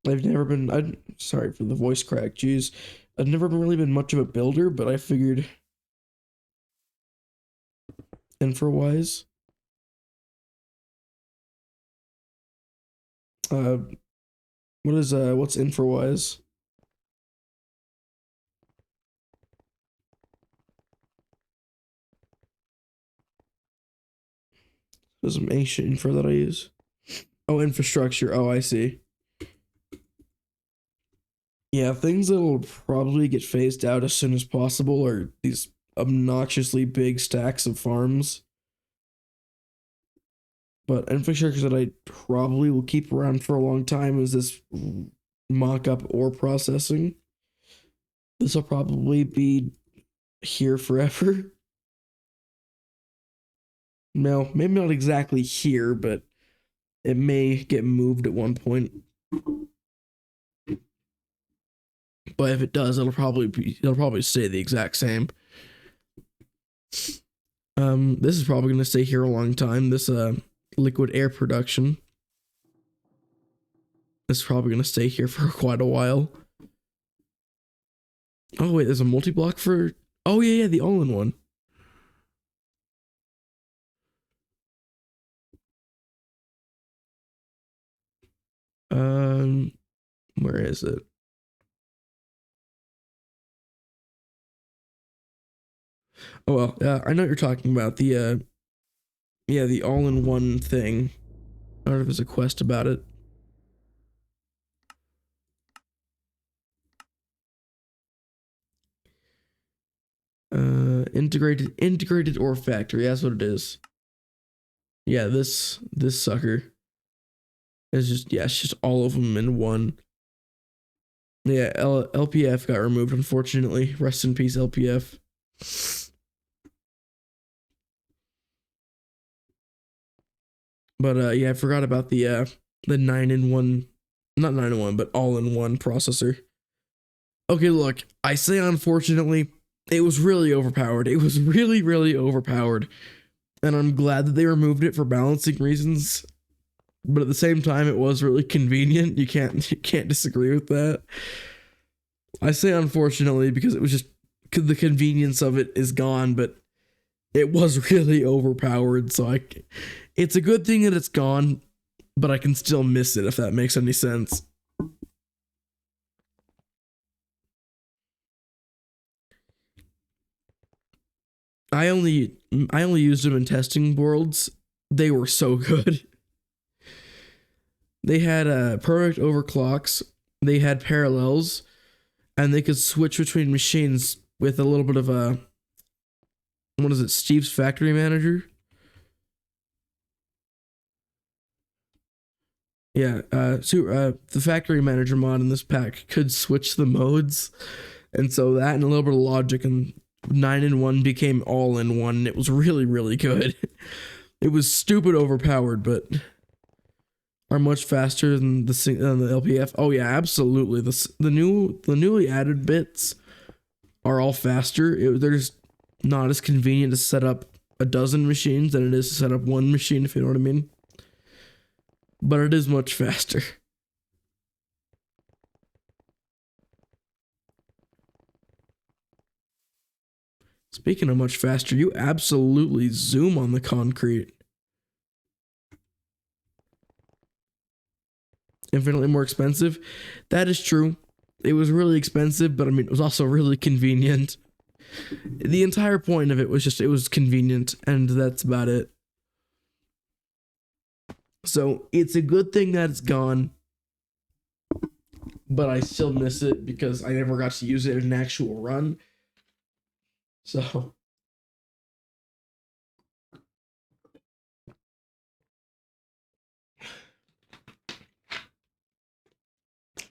I've never been. I'm sorry for the voice crack. Jeez, I've never really been much of a builder, but I figured infra wise, uh, what's infra wise? There's some ancient infra that I use. Oh, infrastructure. Oh, I see. Yeah, things that'll probably get phased out as soon as possible are these obnoxiously big stacks of farms. But infrastructure that I probably will keep around for a long time is this mock-up ore processing. This will probably be here forever. No, maybe not exactly here, but it may get moved at one point. But if it does, it'll probably stay the exact same. This is probably gonna stay here a long time. This liquid air production is probably gonna stay here for quite a while. Oh wait, there's a multi-block for. Oh yeah, the all-in-one. Um, where is it? Oh well, I know what you're talking about. The all-in-one thing. I don't know if there's a quest about it. Integrated ore factory. That's what it is. Yeah, this sucker is just it's just all of them in one. Yeah, LPF got removed unfortunately. Rest in peace, LPF. But yeah, I forgot about the 9-in-1, not 9-in-1, but all-in-one processor. Okay, look, I say unfortunately, it was really overpowered. It was really overpowered. And I'm glad that they removed it for balancing reasons. but at the same time, it was really convenient. You can't disagree with that. I say unfortunately because it was just the convenience of it is gone, but it was really overpowered. So it's a good thing that it's gone, but I can still miss it if that makes any sense. I only I only used them in testing worlds. They were so good. They had perfect overclocks. They had parallels, and they could switch between machines with a little bit of a what is it? Steve's Factory Manager. Yeah, the Factory Manager mod in this pack could switch the modes, and so that and a little bit of logic and 9-in-1 became all in one. It was really really good. It was stupid overpowered, but are much faster than the LPF. Oh yeah, absolutely. The newly added bits are all faster. They're just not as convenient to set up a dozen machines than it is to set up one machine, if you know what I mean. But it is much faster. Speaking of much faster, you absolutely zoom on the concrete. Infinitely more expensive. That is true. It was really expensive, but I mean, it was also really convenient. The entire point of it was just it was convenient, and that's about it. So it's a good thing that it's gone, but I still miss it because I never got to use it in an actual run. So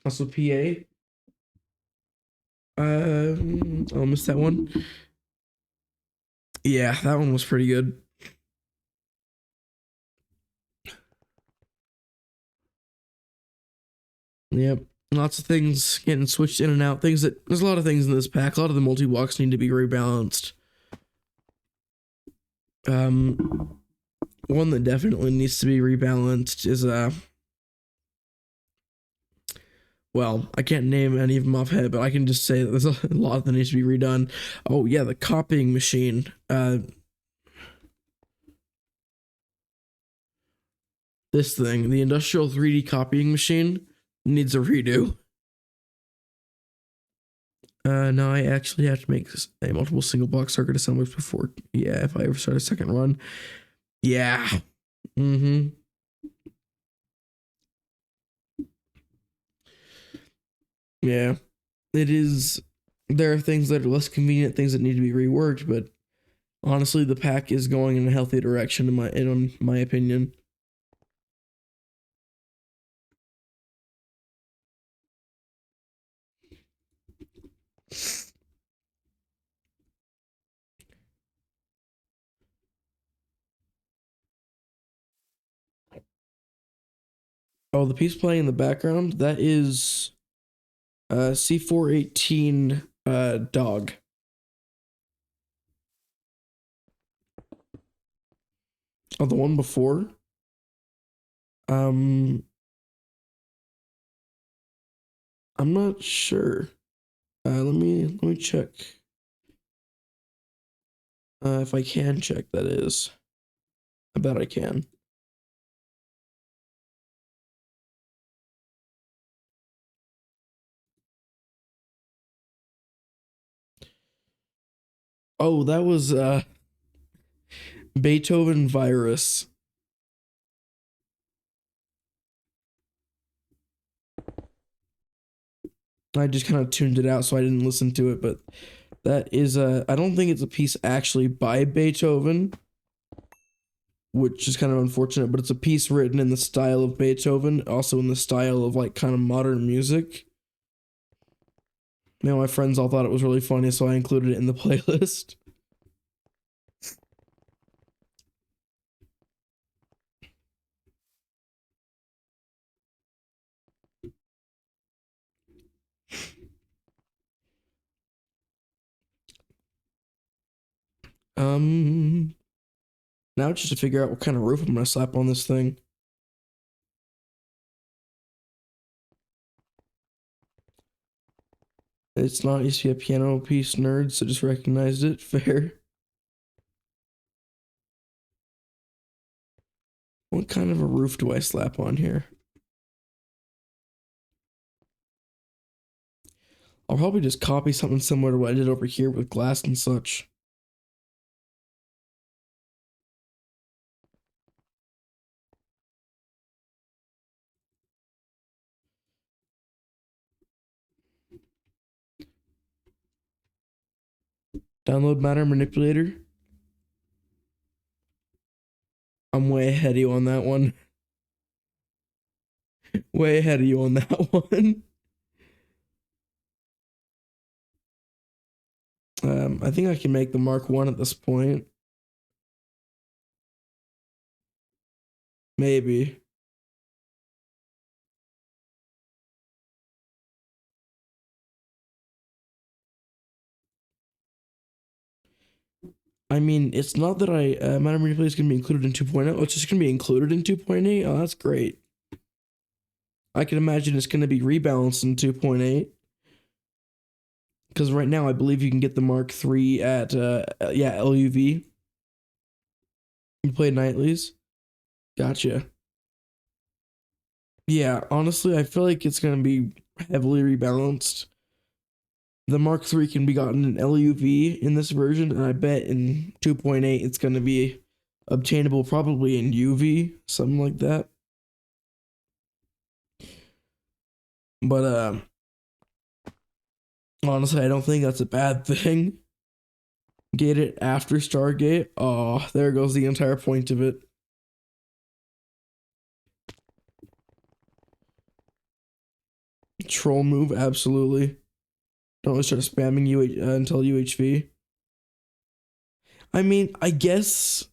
also PA. I'll miss that one. Yeah, that one was pretty good. Yep. Lots of things getting switched in and out. There's a lot of things in this pack. A lot of the multi blocks need to be rebalanced. One that definitely needs to be rebalanced is well, I can't name any of them off head, but I can just say that there's a lot that needs to be redone. Oh yeah, the copying machine. This thing, the industrial 3D copying machine, needs a redo. No, I actually have to make a multiple single block circuit assemblies before. Yeah, if I ever start a second run. Yeah. Mm-hmm. Yeah. It is. There are things that are less convenient, things that need to be reworked, but honestly, the pack is going in a healthy direction in my opinion. Oh, the piece playing in the background, that is C418 dog. Oh, the one before? Um I'm not sure. Let me check. If I can check, that is. I bet I can. Oh, that was Beethoven Virus. I just kind of tuned it out so I didn't listen to it, but that is I don't think it's a piece actually by Beethoven, which is kind of unfortunate, but it's a piece written in the style of Beethoven, also in the style of like kind of modern music. You know, my friends all thought it was really funny, so I included it in the playlist. Um, Now it's just to figure out what kind of roof I'm gonna slap on this thing. It's not used to be a piano piece, nerd, so just recognized it. Fair. What kind of a roof do I slap on here? I'll probably just copy something similar to what I did over here with glass and such. Download matter manipulator. I'm way ahead of you on that one. Way ahead of you on that one. I think I can make the Mark 1 at this point. Maybe. I mean, it's not that matter manipulator is going to be included in 2.0. It's just going to be included in 2.8. Oh, that's great. I can imagine it's going to be rebalanced in 2.8. Because right now, I believe you can get the Mark 3 at, LUV. You play nightlies? Gotcha. Yeah, honestly, I feel like it's going to be heavily rebalanced. The Mark 3 can be gotten in LUV in this version, and I bet in 2.8 it's going to be obtainable probably in UV, something like that. But honestly, I don't think that's a bad thing. Get it after Stargate. Oh, there goes the entire point of it. Troll move, absolutely. Don't really start spamming until UHV. I mean, I guess,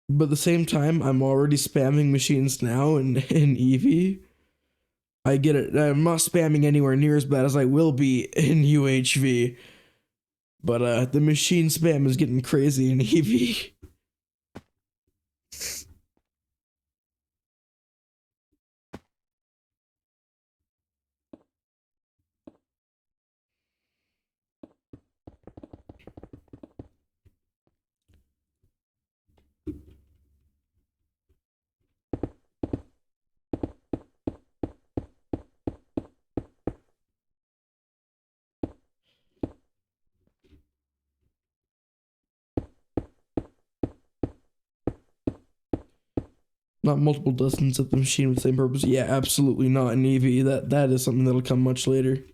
but at the same time, I'm already spamming machines now in EV. I get it. I'm not spamming anywhere near as bad as I will be in UHV. But the machine spam is getting crazy in EV. Not multiple dozens of the machine with the same purpose. Yeah, absolutely not in EV. That is something that'll come much later.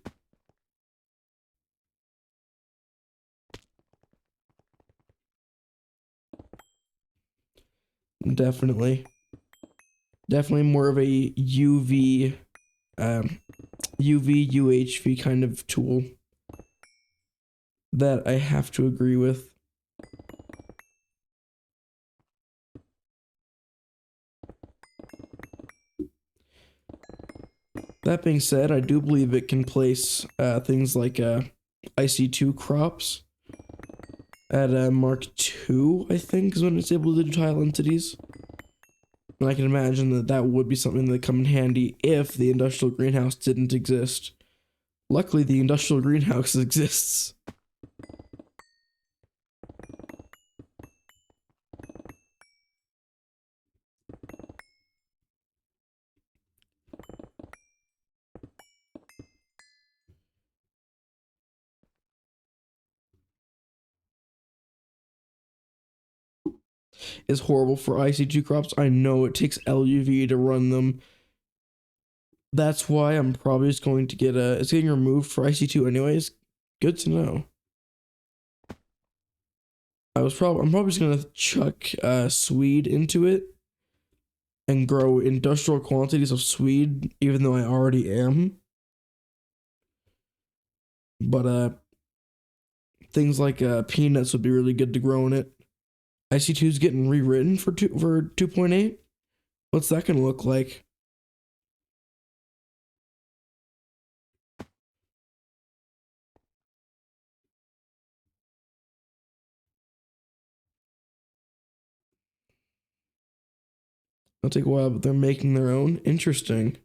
Definitely. Definitely more of a UV UV UHV kind of tool. That I have to agree with. That being said, I do believe it can place things like IC2 crops at Mark II, I think, is when it's able to do tile entities. And I can imagine that that would be something that would come in handy if the industrial greenhouse didn't exist. Luckily, the industrial greenhouse exists. It's horrible for IC2 crops. I know it takes LUV to run them. That's why I'm probably just going to get it's getting removed for IC2 anyways. Good to know. I'm probably just gonna chuck Swede into it and grow industrial quantities of Swede, even though I already am. But things like peanuts would be really good to grow in it. IC2 is getting rewritten for 2.8. What's that gonna look like? It'll take a while, but they're making their own. Interesting.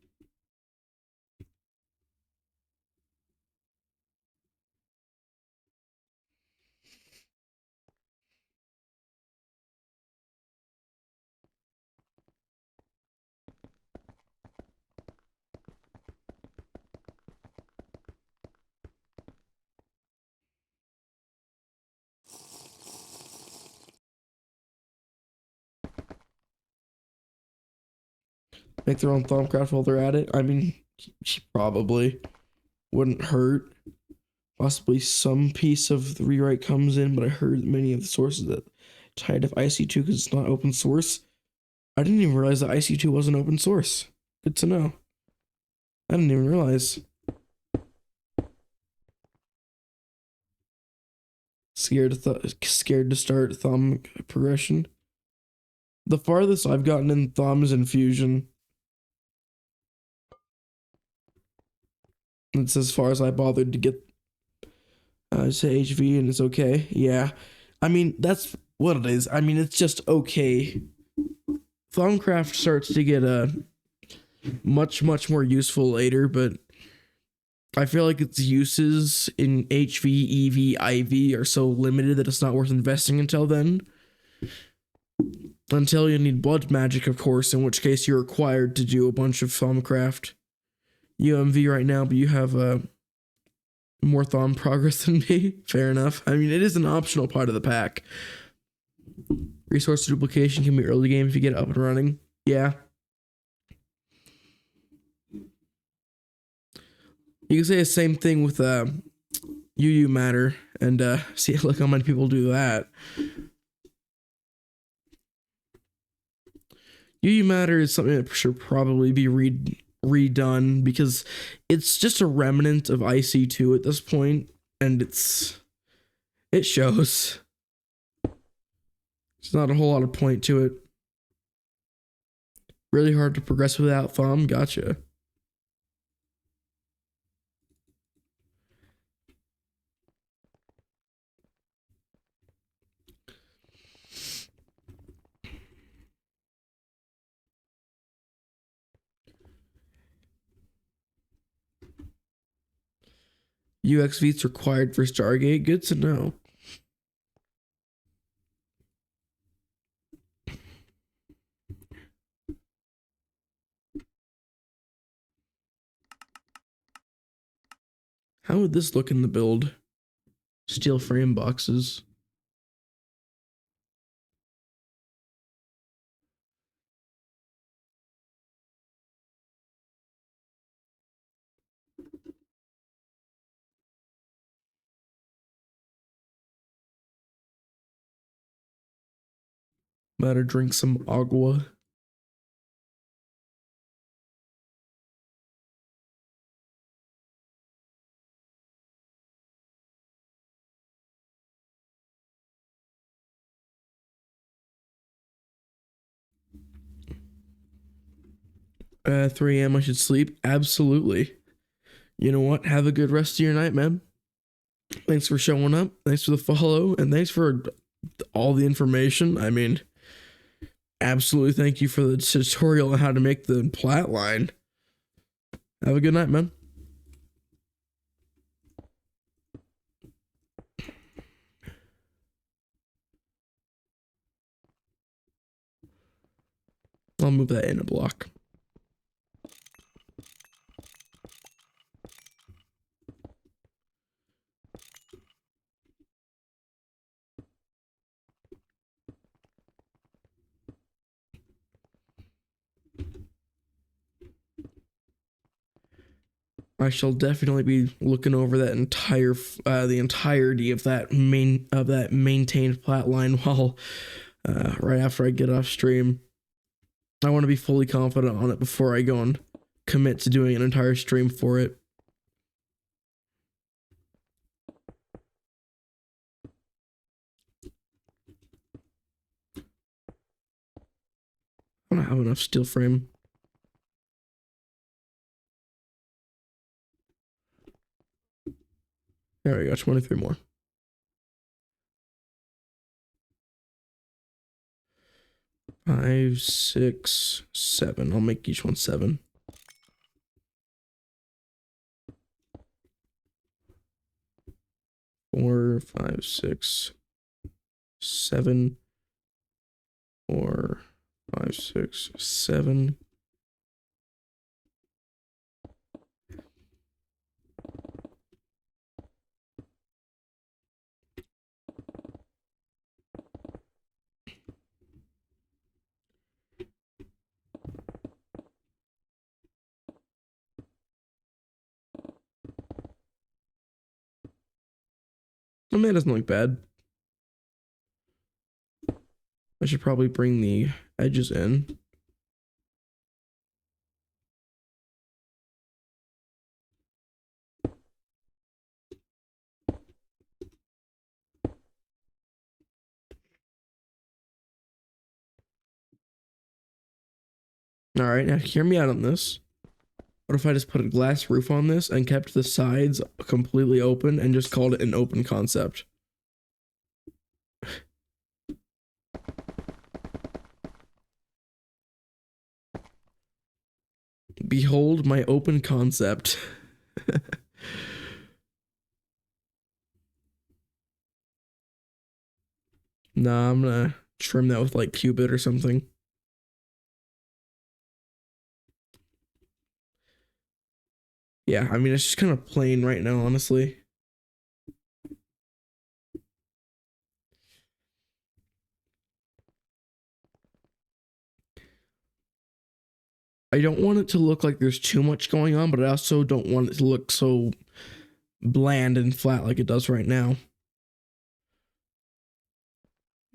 Make their own Thaumcraft while they're at it. I mean, probably wouldn't hurt. Possibly some piece of the rewrite comes in, but I heard many of the sources that tied up IC2 because it's not open source. I didn't even realize that IC2 wasn't open source. Good to know. I didn't even realize. Scared to start thumb progression. The farthest I've gotten in thumb is in Fusion. It's as far as I bothered to get to HV, and it's okay. Yeah. I mean, that's what it is. I mean, it's just okay. Thumbcraft starts to get much more useful later, but I feel like its uses in HV, EV, IV are so limited that it's not worth investing until then. Until you need blood magic, of course, in which case you're required to do a bunch of Thumbcraft. UMV right now, but you have more Thumb progress than me. Fair enough. I mean, it is an optional part of the pack. Resource duplication can be early game if you get it up and running. Yeah. You can say the same thing with UU matter and see look how many people do that. UU matter is something that should probably be redone because it's just a remnant of IC2 at this point, and it shows. There's not a whole lot of point to it. Really hard to progress without Thumb. Gotcha. UXV's required for Stargate. Good to know. How would this look in the build? Steel frame boxes. Better drink some agua. At 3 a.m. I should sleep? Absolutely. You know what? Have a good rest of your night, man. Thanks for showing up. Thanks for the follow. And thanks for all the information. I mean, absolutely thank you for the tutorial on how to make the plat line. Have a good night, man. I'll move that in a block. I shall definitely be looking over that the entirety of that maintained plat line while right after I get off stream. I want to be fully confident on it before I go and commit to doing an entire stream for it. I don't have enough steel frame. There we go, 23 more. 5, 6, 7. I'll make each one 7. 4, 5, 6, 7. 4, 5, 6, 7. I mean, it doesn't look bad. I should probably bring the edges in. All right, now hear me out on this. What if I just put a glass roof on this and kept the sides completely open and just called it an open concept? Behold my open concept. Nah, I'm gonna trim that with like Cubit or something. Yeah, I mean, it's just kind of plain right now, honestly. I don't want it to look like there's too much going on, but I also don't want it to look so bland and flat like it does right now.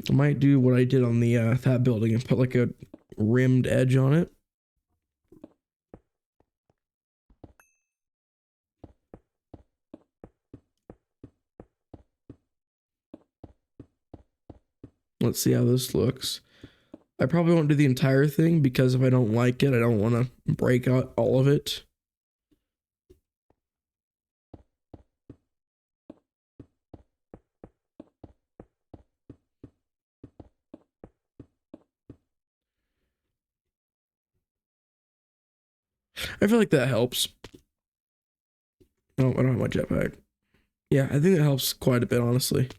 I might do what I did on the that building and put like a rimmed edge on it. Let's see how this looks. I probably won't do the entire thing because if I don't like it, I don't want to break out all of it. I feel like that helps. Oh, I don't have my jetpack. Yeah, I think that helps quite a bit, honestly.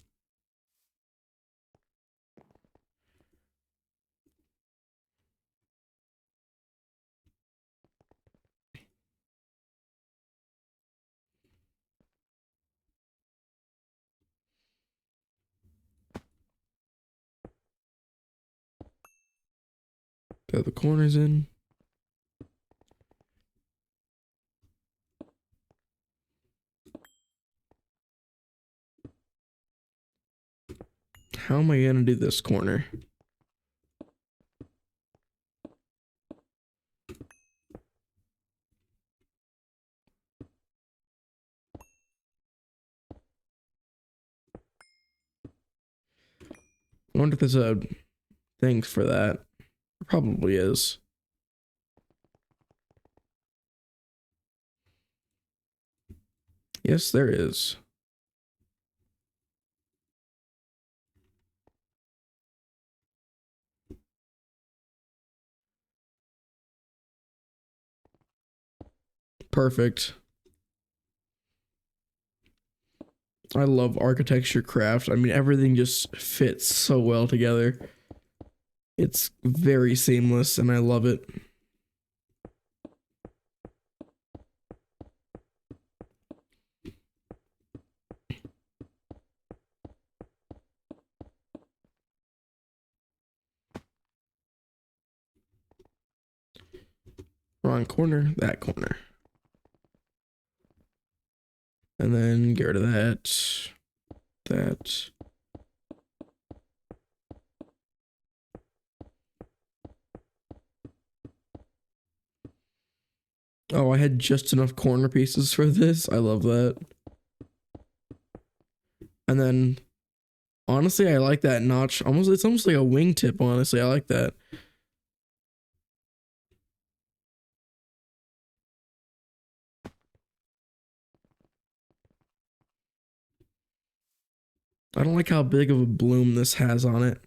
Got the corners in. How am I gonna do this corner? I wonder if there's a thing for that. There probably is. Yes, there is. Perfect. I love architecture craft. I mean, everything just fits so well together. It's very seamless and I love it. Wrong corner, that corner. And then get rid of that. That. Oh, I had just enough corner pieces for this. I love that. And then, honestly, I like that notch. It's almost like a wingtip, honestly. I like that. I don't like how big of a bloom this has on it.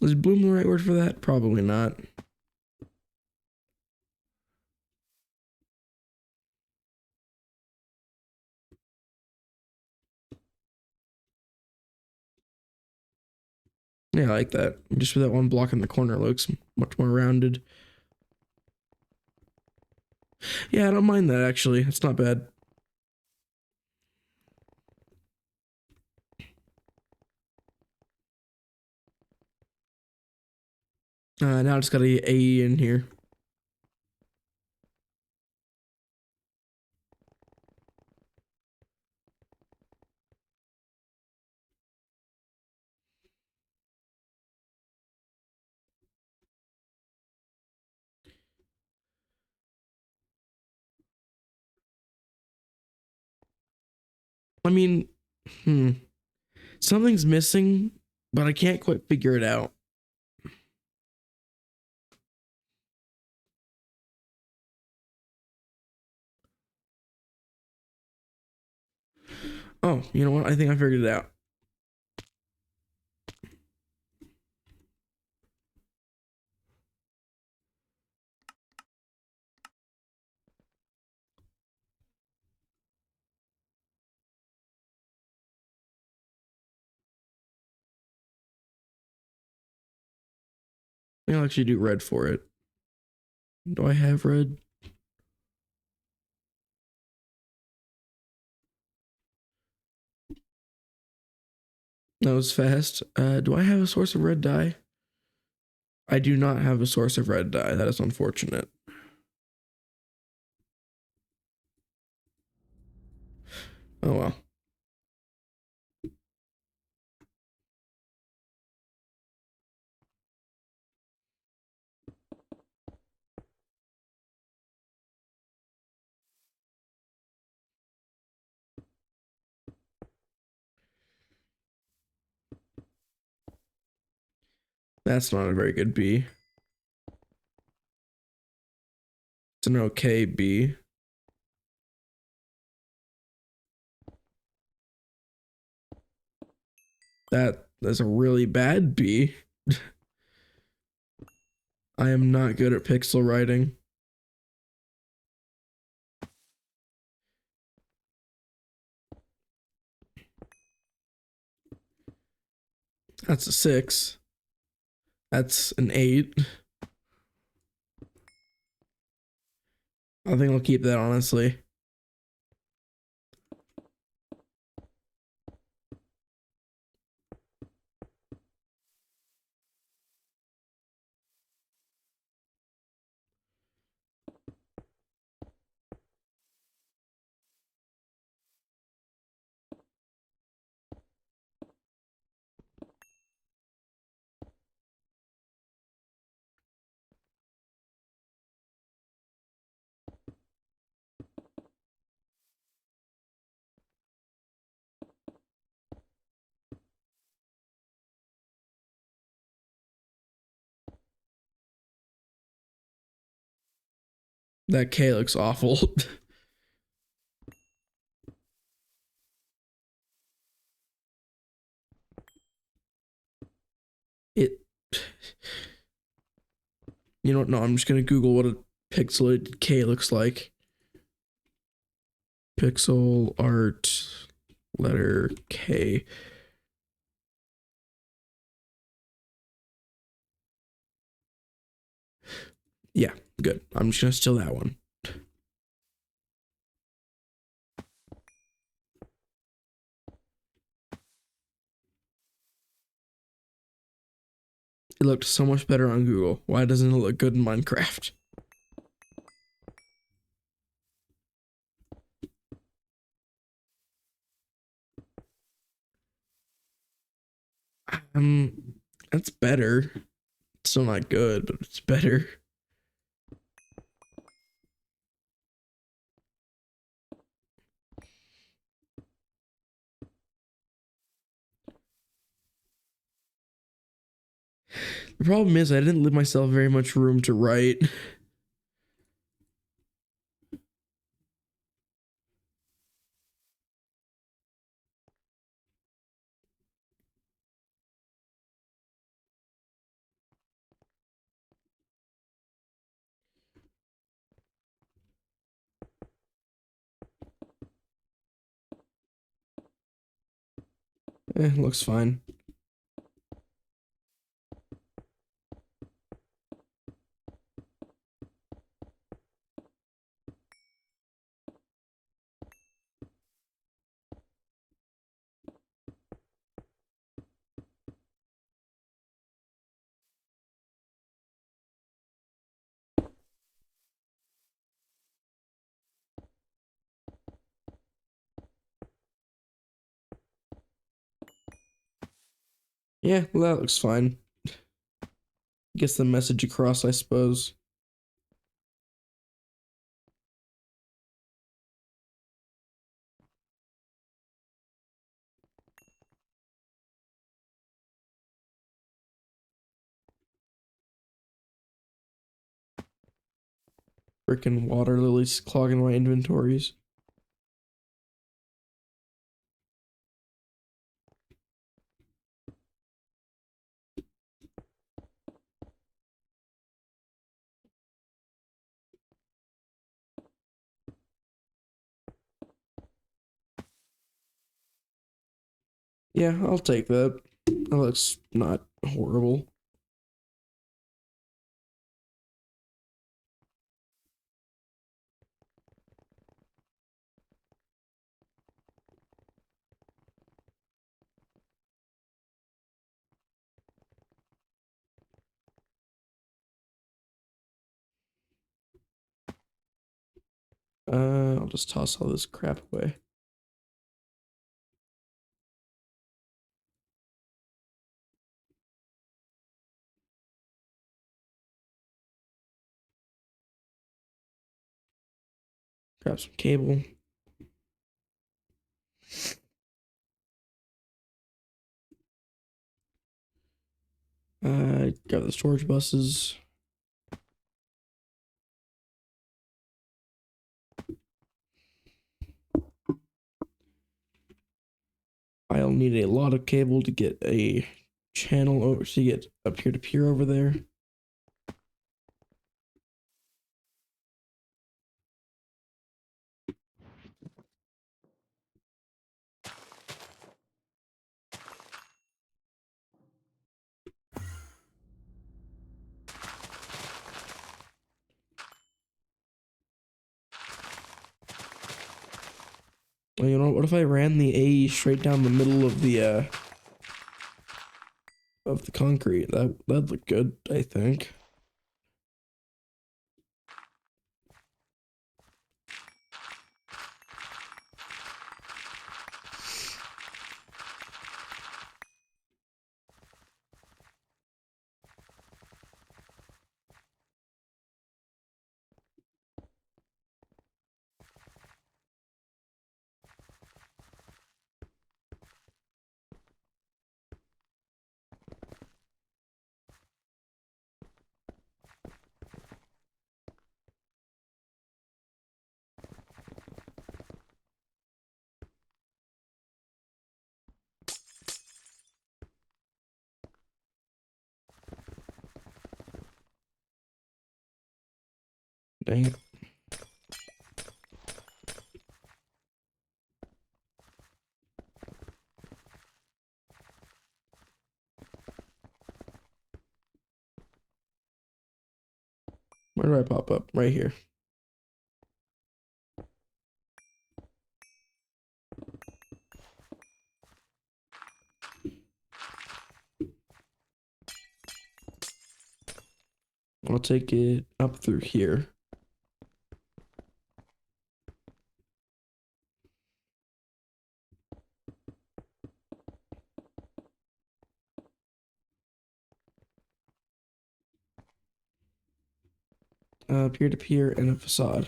Is bloom the right word for that? Probably not. Yeah, I like that. Just with that one block in the corner looks much more rounded. Yeah, I don't mind that actually. It's not bad. Now I just got a AE in here. I mean, something's missing, but I can't quite figure it out. Oh, you know what? I think I figured it out. I'll actually do red for it. Do I have red? That was fast. Do I have a source of red dye? I do not have a source of red dye. That is unfortunate. Oh well. That's not a very good B. It's an okay B. That's a really bad B. I am not good at pixel writing. That's a 6. That's an 8. I think I'll keep that, honestly. That K looks awful. It. You know what? No, I'm just gonna Google what a pixelated K looks like. Pixel art letter K. Yeah, good. I'm just gonna steal that one. It looked so much better on Google. Why doesn't it look good in Minecraft? Um, that's better. It's still not good, but it's better. The problem is I didn't leave myself very much room to write. Looks fine. Yeah, well, that looks fine. Gets the message across, I suppose. Frickin' water lilies clogging my inventories. Yeah, I'll take that. That looks not horrible. I'll just toss all this crap away. Grab some cable. Grab the storage buses. I'll need a lot of cable to get a channel over to get a peer-to-peer over there. Well, you know what if I ran the AE straight down the middle of the concrete? That'd look good, I think. Dang it. Where do I pop up? Right here. I'll take it up through here. Peer-to-peer and a facade.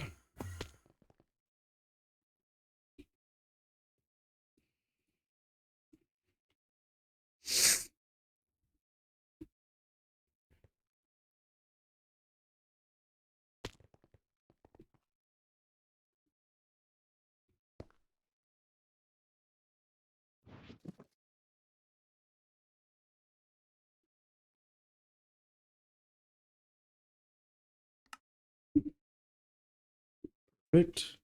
Perfect.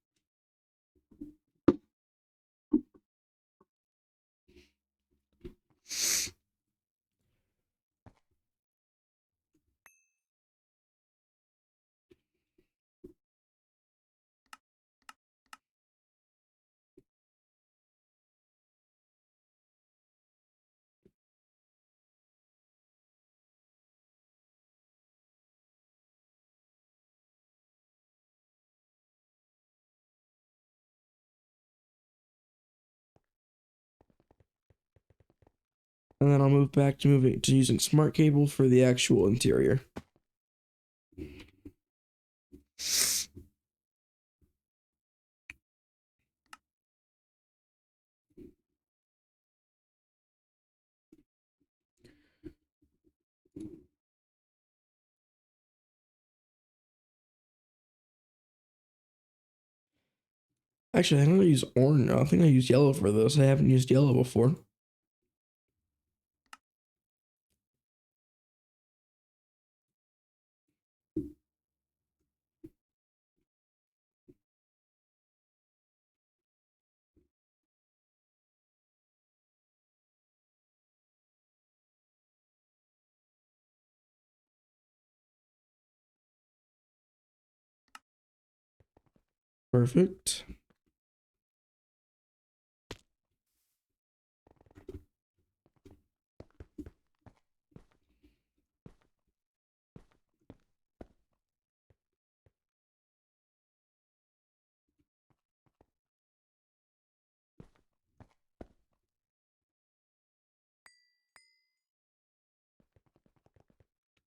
And then I'll move back to using smart cable for the actual interior. Actually, I don't use orange. I think I use yellow for this. I haven't used yellow before. Perfect.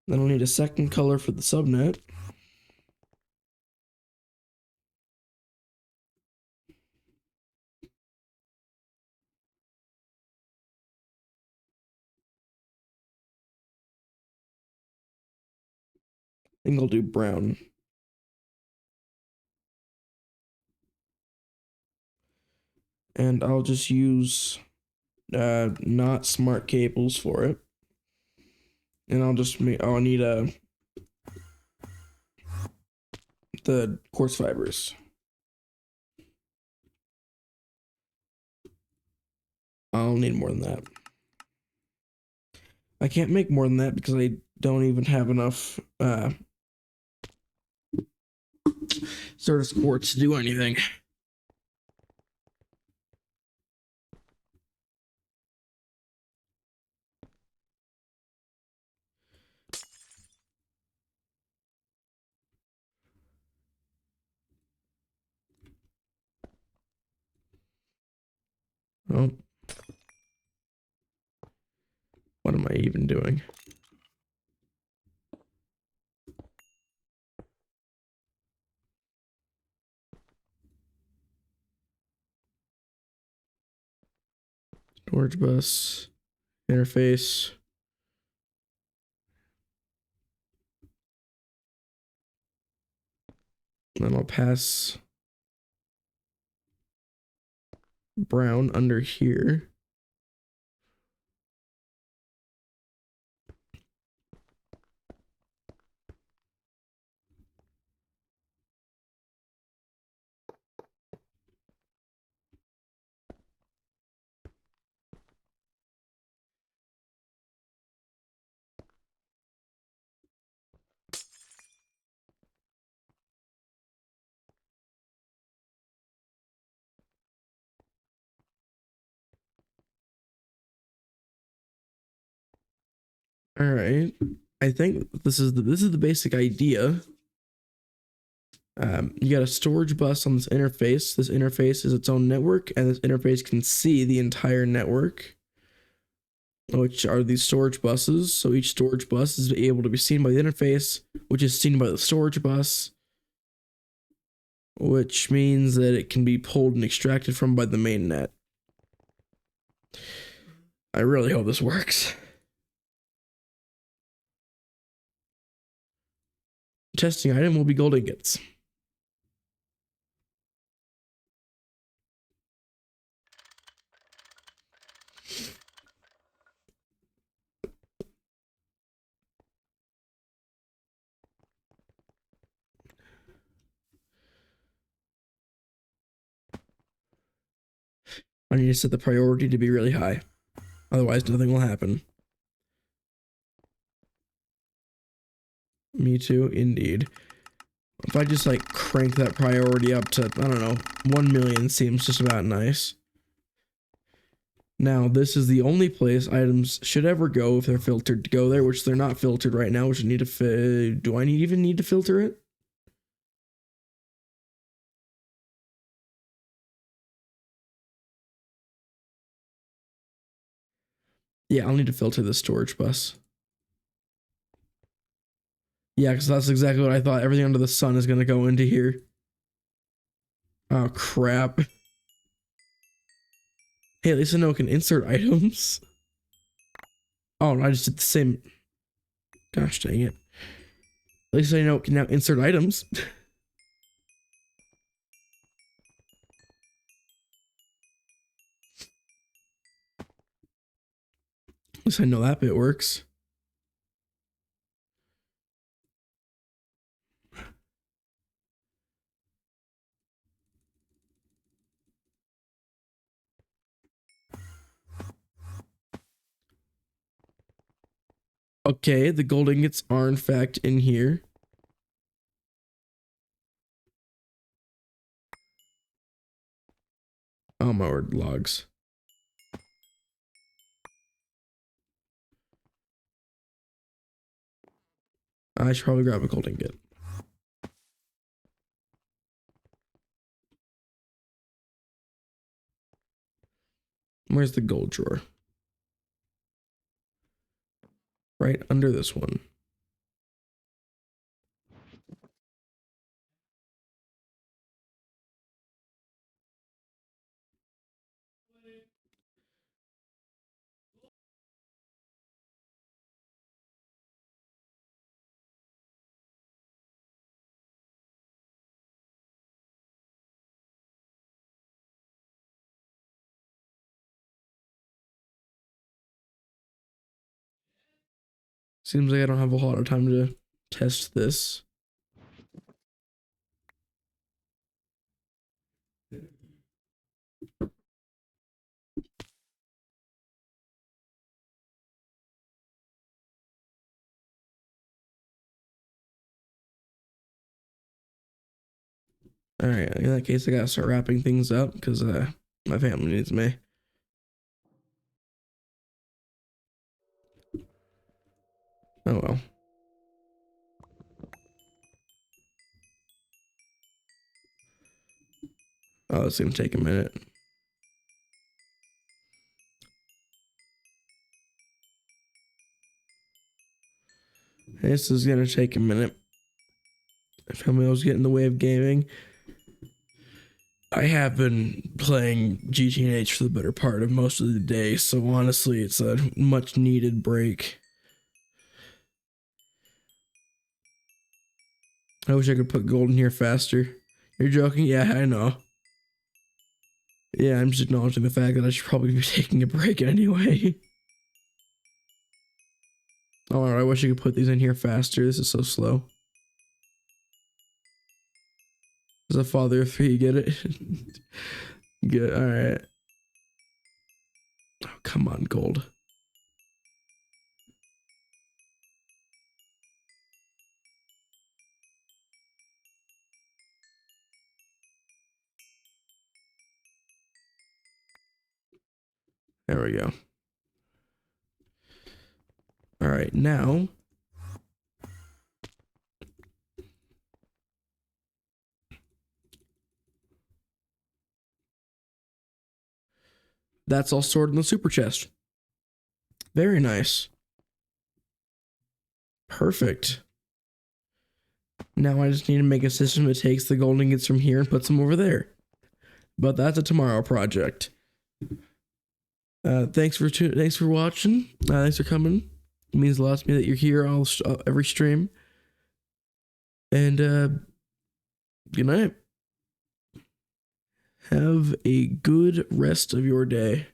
Then I'll need a second color for the subnet. I think I'll do brown. And I'll just use not smart cables for it. And I'll need the quartz fibers. I'll need more than that. I can't make more than that because I don't even have enough Certus quartz to do anything. Oh, what am I even doing? Storage bus, interface. Then I'll pass brown under here. All right. I think this is the basic idea. You got a storage bus on this interface. This interface is its own network, and this interface can see the entire network, which are these storage buses. So each storage bus is able to be seen by the interface, which is seen by the storage bus, which means that it can be pulled and extracted from by the main net. I really hope this works. Testing item will be gold ingots. I need to set the priority to be really high. Otherwise, nothing will happen. Me too, indeed. If I just like crank that priority up to, I don't know, 1 million seems just about nice. Now, this is the only place items should ever go if they're filtered to go there, which they're not filtered right now, which I need to do I even need to filter it? Yeah, I'll need to filter the storage bus. Yeah, because that's exactly what I thought. Everything under the sun is going to go into here. Oh, crap. Hey, at least I know I can insert items. Oh, I just did the same. Gosh dang it. At least I know it can now insert items. At least I know that bit works. Okay, the gold ingots are in fact in here. Oh my word, logs. I should probably grab a gold ingot. Where's the gold drawer? Right under this one. Seems like I don't have a lot of time to test this. All right, in that case, I gotta start wrapping things up because my family needs me. Oh well. Oh, it's gonna take a minute. This is gonna take a minute. If somebody else get in the way of gaming, I have been playing GTNH for the better part of most of the day, so honestly, it's a much needed break. I wish I could put gold in here faster. You're joking? Yeah, I know. Yeah, I'm just acknowledging the fact that I should probably be taking a break anyway. Oh, I wish I could put these in here faster. This is so slow. As a father of three, you get it? Good, alright. Oh, come on, gold. There we go. Alright, now that's all stored in the super chest. Very nice. Perfect. Now I just need to make a system that takes the gold ingots from here and puts them over there. But that's a tomorrow project. Thanks for watching. Thanks for coming. It means a lot to me that you're here every stream. And good night. Have a good rest of your day.